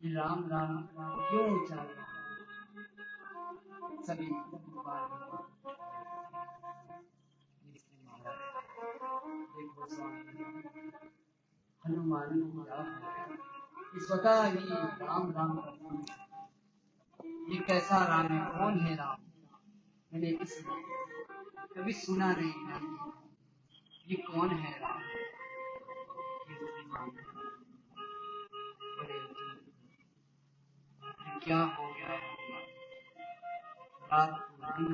ये राम राम क्यों उच्चार सभी हनुमान स्वतः ही राम राम करते। ये कैसा राम है? कौन है राम? मैंने कभी सुना नहीं है। ये कौन है राम? क्या हो गया है? रात राम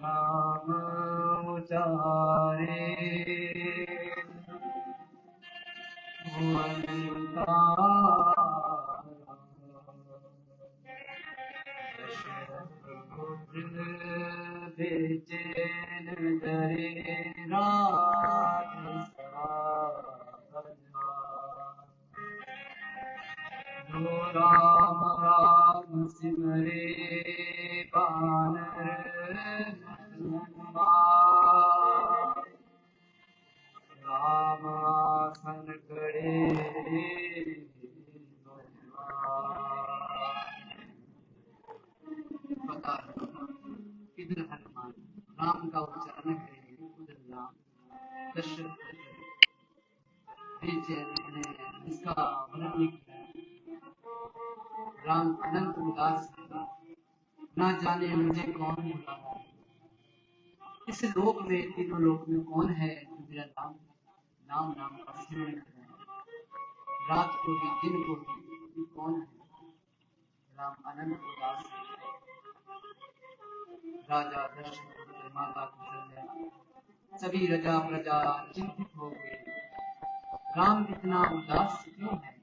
राम उचारे बेचैन करे रात राम राम सिमरे बानर राम आसन करे पता इधर हनुमान राम का उच्चारण करेंगे, उधर राम दशरथ इसका वर्णन किया। राम अनंत उदास ना जाने मुझे कौन बुलाया। इस लोक में, तीनों लोक में कौन है जो मेरा नाम का स्मरण करे, रात को भी दिन को भी कौन है? राम अनंत उदास। राजा दशरथ माता कौशल्या सभी रजा प्रजा चिंतित हो गए। राम इतना उदास क्यों है?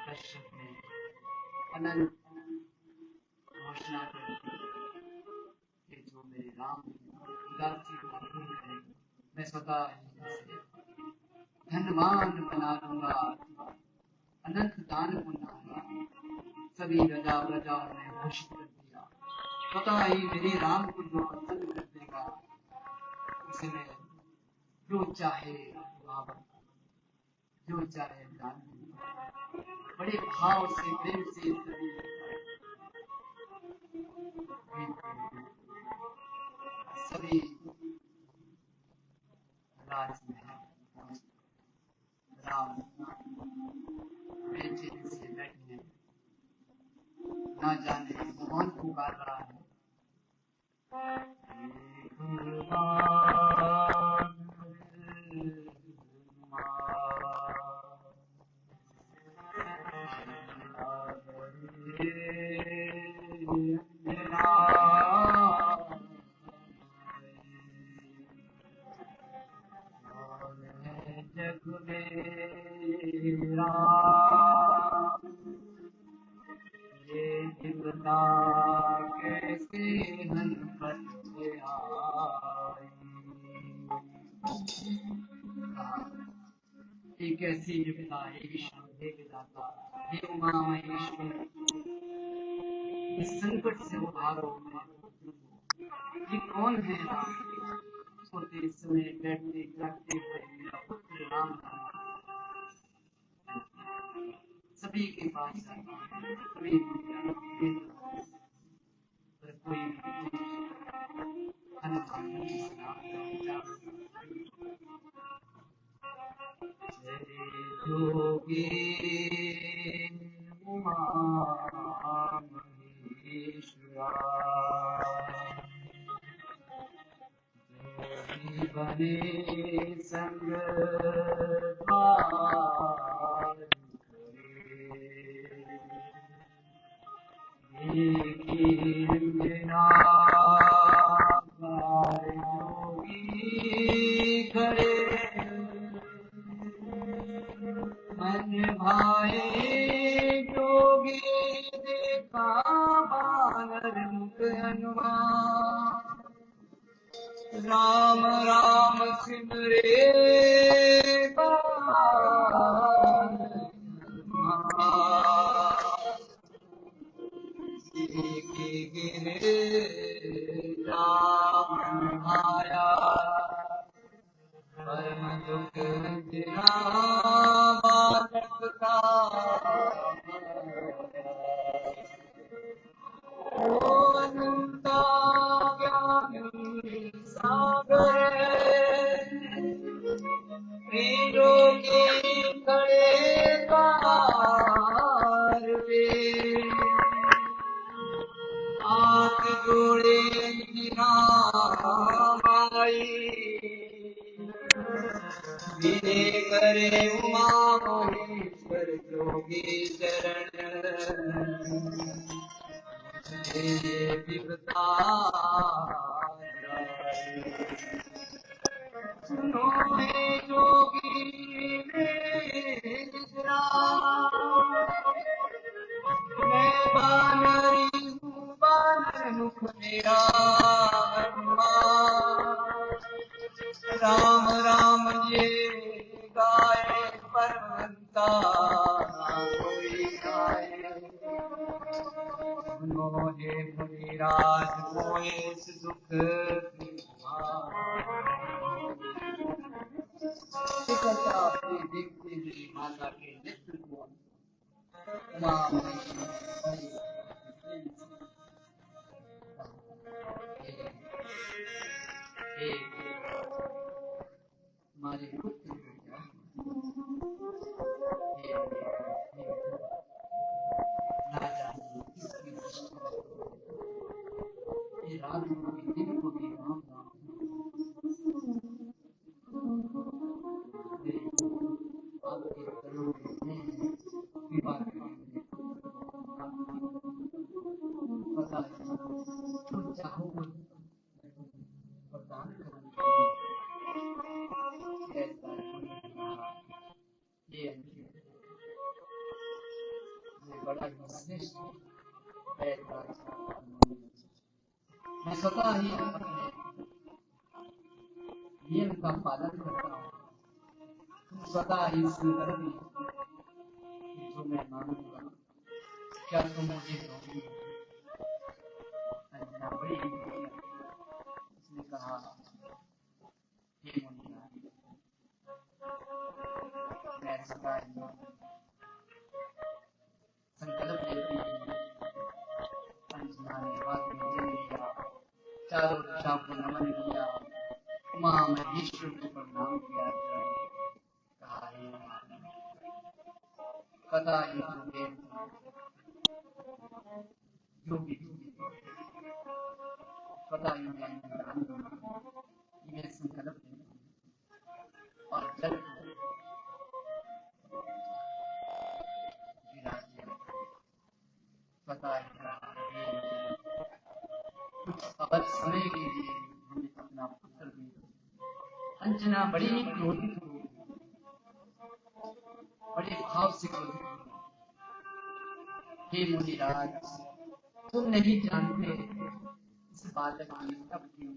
दशरथ ने अनंत घोषणा कर कि जो मेरे राम उदासी को दूर करे, मैं स्वतः इसे धनवान बना दूंगा, अनंत दान दूंगा। सभी रजा प्रजा ने घोषित कर दिया, स्वतः ही मेरे राम को जो पसंद कर देगा उसे मैं जो चाहे जो चाहे दान दूंगा। बड़े भाव से प्रेम से सभी राजमहल राम बेचैनी से बैठे, ना जाने कौन पुकार रहा है। जग मेरा ये दिलता कैसे हनपत आई। एक ऐसी विपदा हे विष्णु, हे विधाता, हे उमा महेश्वर, इस संकट से उबारो। ये कौन है राम? सोते समय बैठते जागते हुए मेरा पुत्र राम सभी के पास सभी पर कोई जोगी उमा महेश्वरा जोगी बने संग द्वार जोगी खड़े मन भाए जोगी देखा बानर मुख हनुमान राम राम सिमरे बान गिरे राम आया परम दुख बिना बालक का अनंता ज्ञानी सागर वीरों के खड़े द्वार पे हाथ जोड़े माई विनय करे उमा महेश्वर जोगी चरण विपता सुनो हे जोगी मेरा मैं बानरी हूँ बानर मुख मेरा राम राम ये गाए परमंता कोई गाए मोहे मुनिराज मोहे दुख देखते मेरी माता के नेत्र को उमा हमारे पुत्र रात को भी दिन को भी राम राम आपके चरणों में विवाह पता तुम चाहो वरदान ये बड़ा श्रेष्ठ मैं स्वतः ही अपने नियम का पालन करता हूँ स्वतः ही संकल्प जो मैं मानूंगा क्या तुम मुझे दोगी अंजना बड़ी उसने कहा हे मुनिया मैं सदा संकल्प लेती हूँ अंजना ने बात में ले लिया चारों दिशा को नमन किया उमा महेश्वर को प्रणाम किया कहा हे पता ही जो भी पता ही मैं संकल्प और जल पता ही कुछ अवध समय के लिए हमें अपना पुत्र दे अंजना बड़ी क्रोधित हो बड़े भाव से क्रोधित हो हे मुनिराज तुम नहीं जानते इस बालक की तप की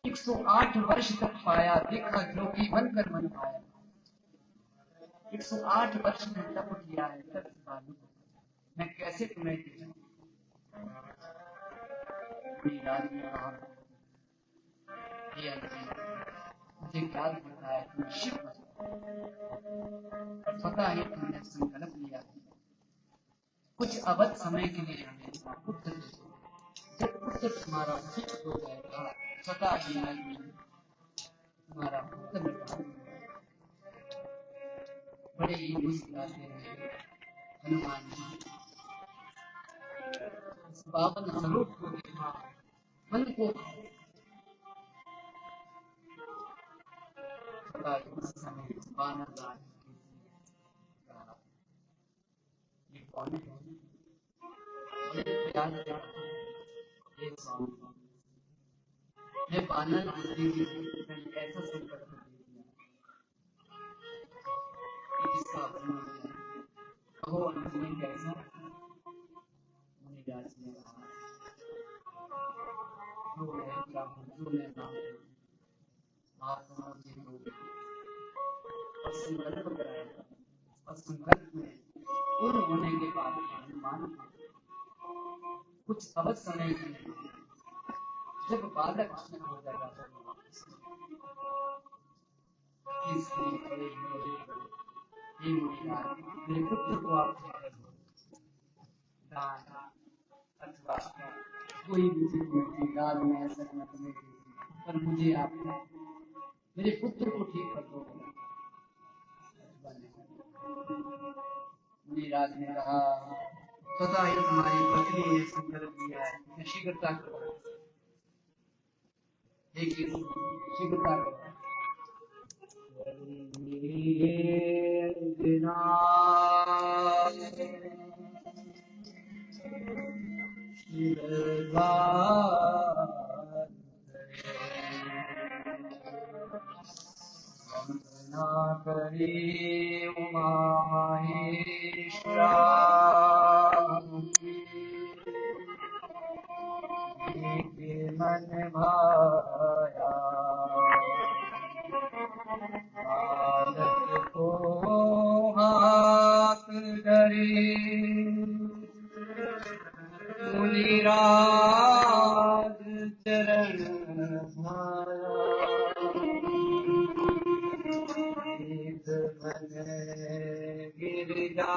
108 वर्ष तक पाया देखा जोगी बनकर मन पाया 108 वर्ष में तप किया है तब इस बालक मैं कैसे तुम्हें दे सकूं मुनिराज ने कहा ये मुझे ज्ञात होता है तुम शिव और स्वतः ही तुमने संकल्प लिया कुछ अवध समय के लिए हमें पुत्र दे दो। जब पुत्र तुम्हारा उचित हो जाएगा स्वतः ही मैं तुम्हारा पुत्र निकालूंगा। बड़े ही मुस्कुराते हैं हनुमान जी। इस पावन स्वरूप को देखा मन को उस समय बानर राज ये कौन है? ये स्वामी मैं बानर बुद्धि की ऐसा संकट कर दिया इसका कहो अंजलि कैसा मुनिराज ने कहा जो है ब्राह्मण जो है ब्राह्मण महात्मा जी लोग और संकल्प कराया और संकल्प में पूर्ण होने के बाद हनुमान कुछ अवध समय के लिए जब बालक हो जाएगा मेरे पुत्र को आप दान अथवा कोई भी दान में ऐसा न करें पर मुझे आप मेरे पुत्र को ठीक कर दो। मुनिराज ने कहा तथा ही तुम्हारी पत्नी ने संकल्प लिया है मैं शीघ्रता करो लेकिन शीघ्रता करो करे उमा महेश्वरा मन भाया बालक को हाथ करे मुनिराज चरण भाया मन गिरिजा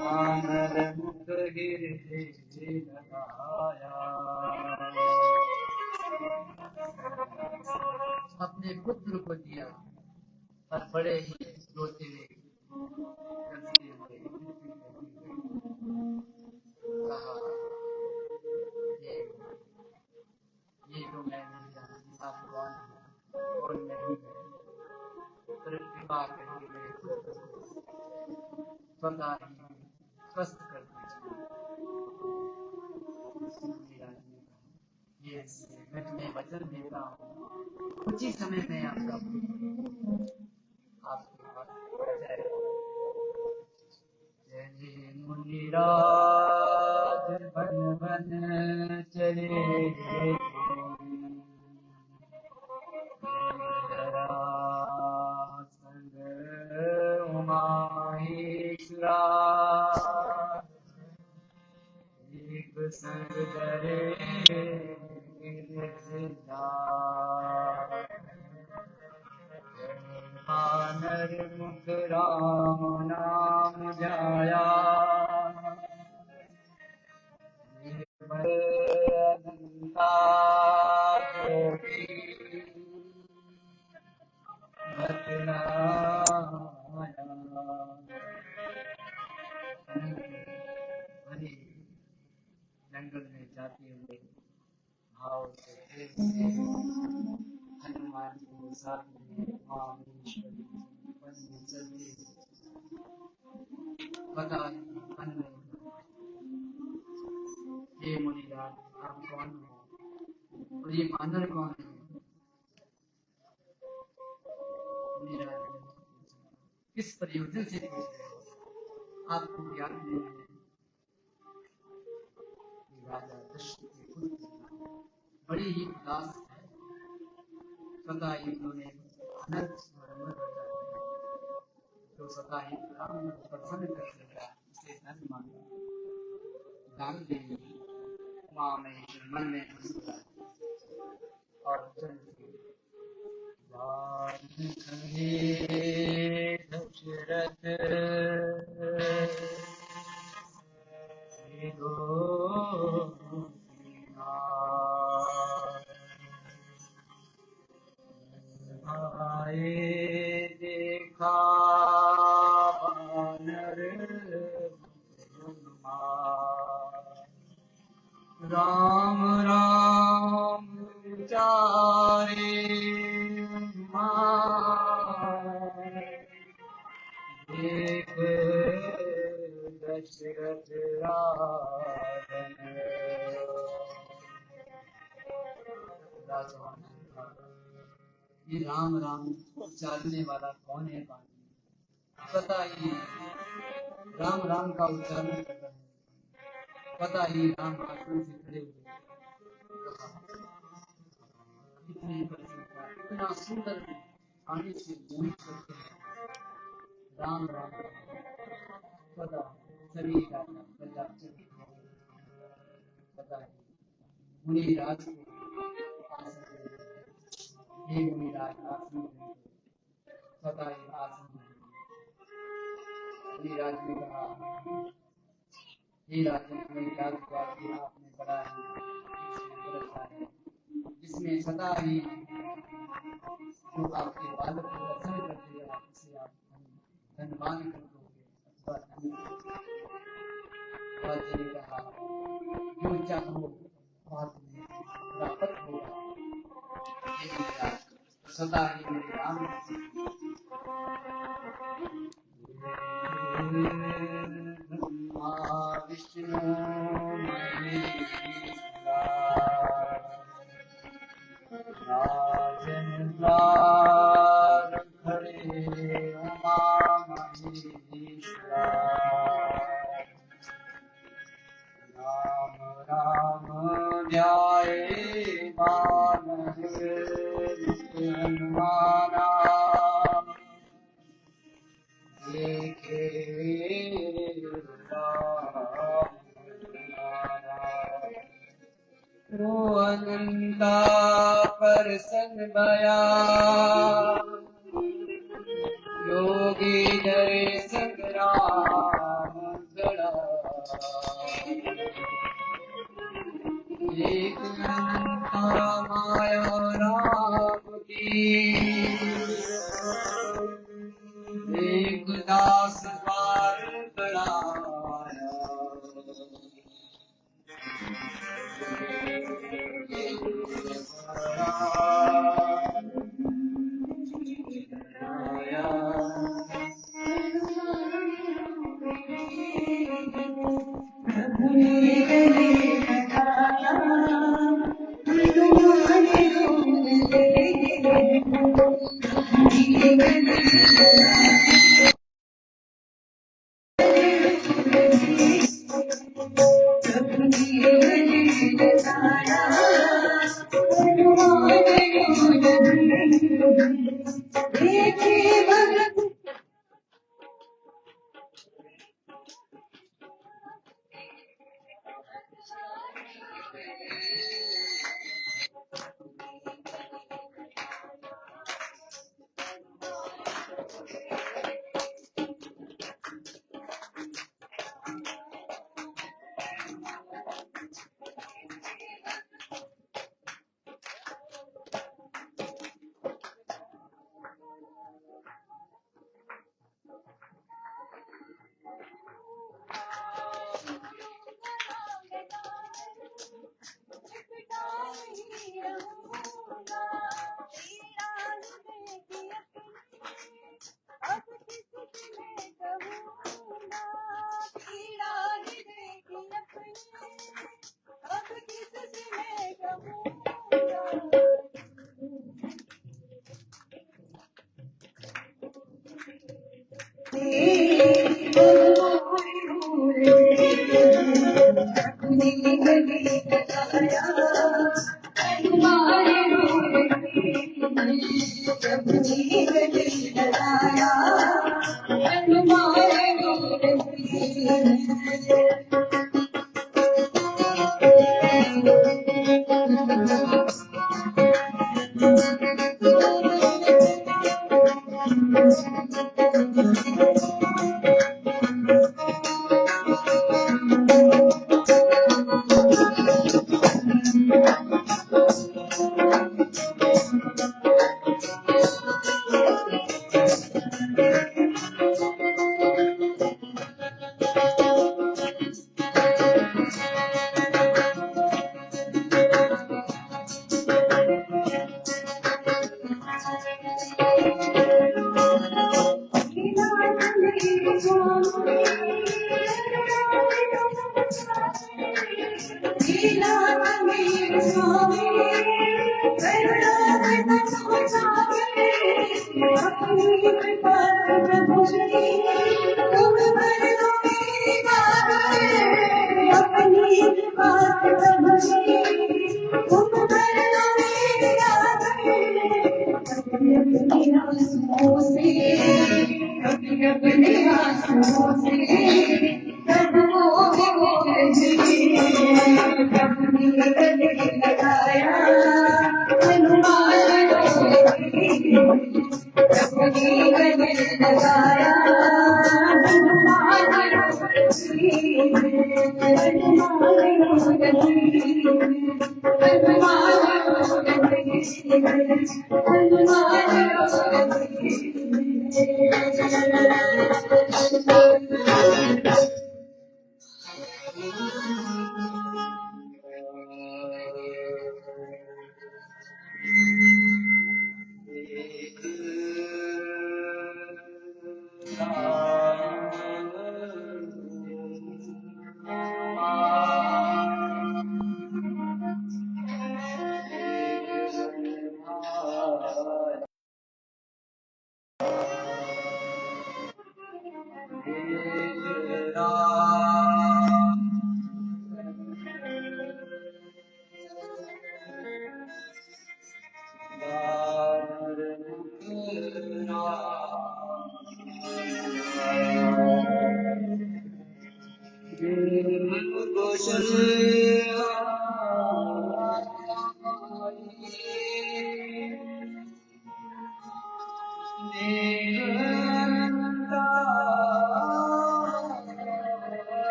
बानर मुख गिरि लगाया अपने पुत्र को दिया और बड़े ही रोते हुए कहा ये तो मैं नहीं जानती आप कौन है और नहीं है कृपा करके मेरे पुत्र को स्वतः ही स्वस्थ कर दीजिए। मैं तुम्हें वचन देता हूँ कुछ ही समय में आपका आपके पास आ जाएगा। मुनिराज बन बन चले उमाहेश्वरा एक संग डरे बानर मुख राम नाम जाया जंगल में जाते हुए भाव से हनुमान को साथ में पता ये मुनिराज आप कौन हो और ये बानर कौन है? मुनिराज किस प्रयोजन से पूछ रहे हो आपको ज्ञान नहीं है राजा दशरथ के पुत्र बड़ी ही उदास है सदा ही उन्होंने तो सदा ही राम को प्रसन्न कर देगा इसे धन मांगा दान देंगे माँ में मन में और दशरथ आए देखा बानर राम राम विचारे एक दशरथ राजन। ये राम राम उच्चारने वाला कौन है? पता ही राम राम का उच्चारण कर रहे हैं, पता ही राम आसन से खड़े हुए इतना सुंदर आने से मोहित करते हैं। राम राम पता सभी पता है मुनि राज को मुनि राज आसन पता ही आसन मुनि राज ने कहा हे राजन मुनि राज को आपने बड़ा है जिसमें सदा ही जो आपके बालक को दर्शन करते हैं उसे आप धन्यवाद कर दोगे अथवा राजा ने कहा जो चाहो बात में प्राप्त होगा सदा ही मेरे राम विष्णु राजन द्वार खड़े उमा महेश्वरा राम राम ध्याए बानर हनुमाना देखे अनंता परसन भया योगी जय संग्राम गड़ा एक अनंता माया राम की एक दास बार बढ़ाया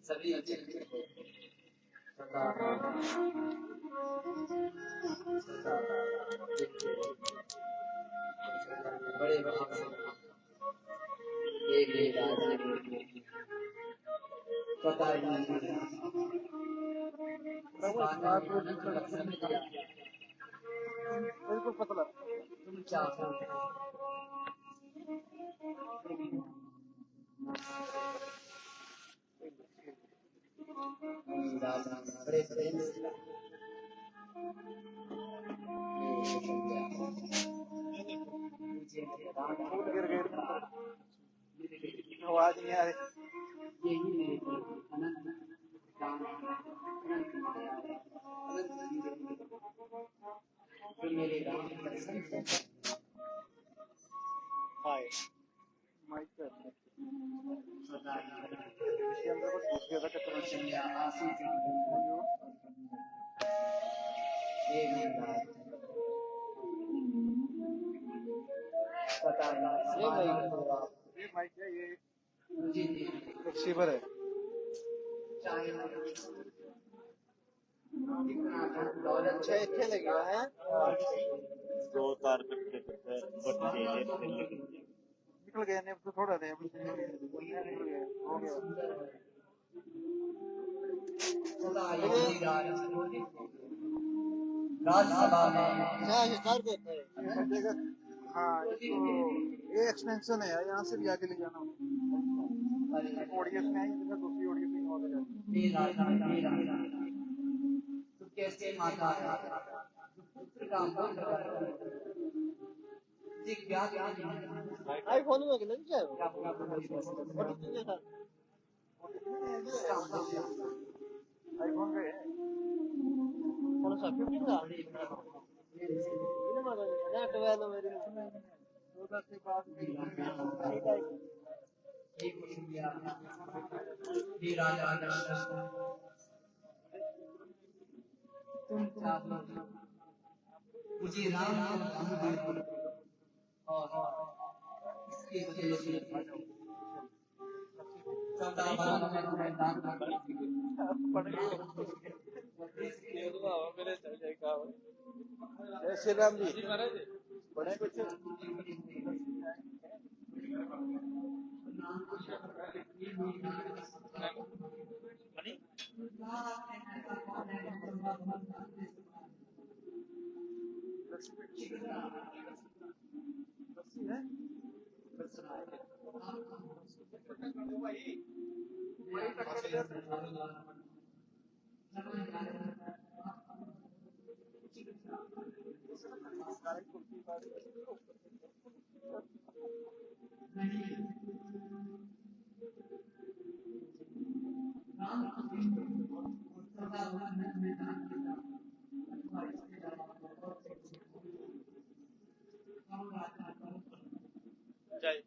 सभी अच्छे बड़े एक पता बिल्कुल पता तुम क्या बड़े आवाज नहीं आ रही यही मेरे हाय माइक पे इसके अंदर कुछ घुस गया था कितना ये माइक है ये रिसीवर है अच्छा इतने लगे हैं दो तार कट्टे निकल गए ने तो थोड़ा दे निकल गए हो गया राज्यसभा में हाँ ये एक्सटेंशन है यहाँ से भी आगे ले जाना ओडीएस में आई दूसरी ओडीएस में कैसे माता आईफोन में कितना क्या आईफोन पे कौन सा 15 का इन्हें मालूम है ना ट्वेल्व मेरे दो से बाद मुझे राम और इसके बदले जय श्री राम जी बड़े कुछ जय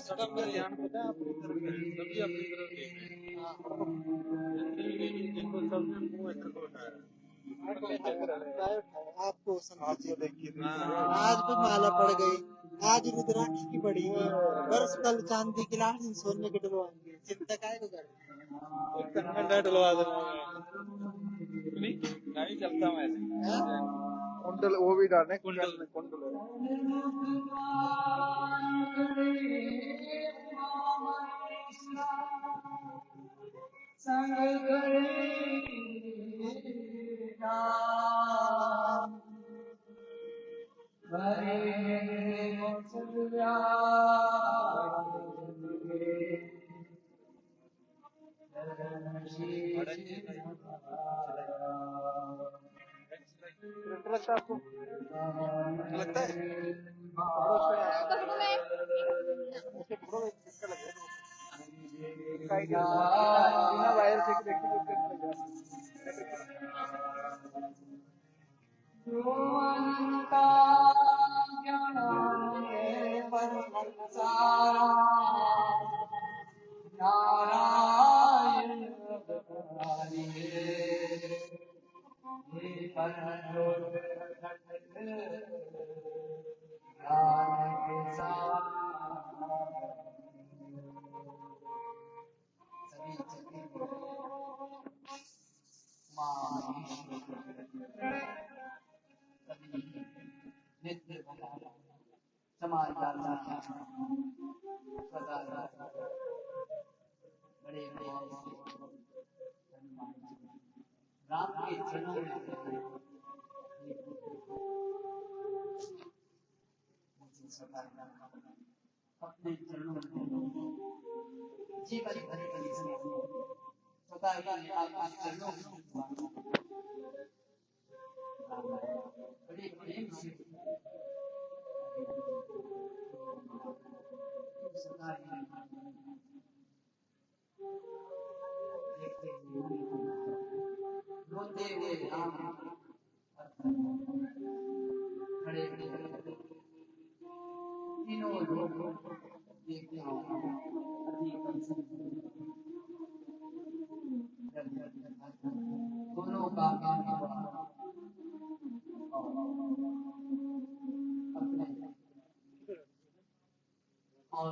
सड़क का ध्यान पता है अपनी तरफ है, सभी अपनी तरफ देख रहे हैं। जिनको सबने मुंह एक उठाया आपको समझिए देखिए आज भी माला पड़ गई, आज रुद्राक्ष की पड़ेगी, वर्ष कल चांदी की लाठी सोने के डलवाएंगे, चिंता काय को कर एक कन्ना डलवा दूंगा मैं नहीं चलता मैं कुंडल वो भी डालने कुंडल लगता है आपको लगता है बिना वायर से नित्य समाज बड़े राम के चरणों में अपने चरणों में जीवन भरी भरी सदा आपके चरणों में बड़े प्रेम से सदा देखते रोते हुए राम खड़े तीनों लोग देखते हैं दोनों का अपने और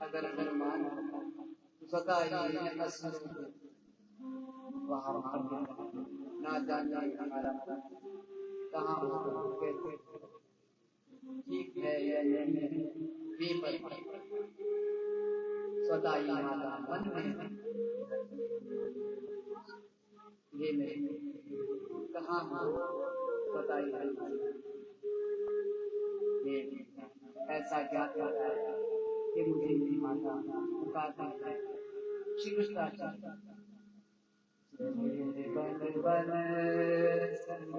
अगर मान सदा ही असर वहाँ ना जाने हमारा कहाँ कैसे ठीक है या नहीं है बेपरवाह सदा ही माता मन में ये मेरे कहाँ बताइए। ये ऐसा क्या करता है कि मुझे मेरी माता पुकारती है, शिकता बन बन संग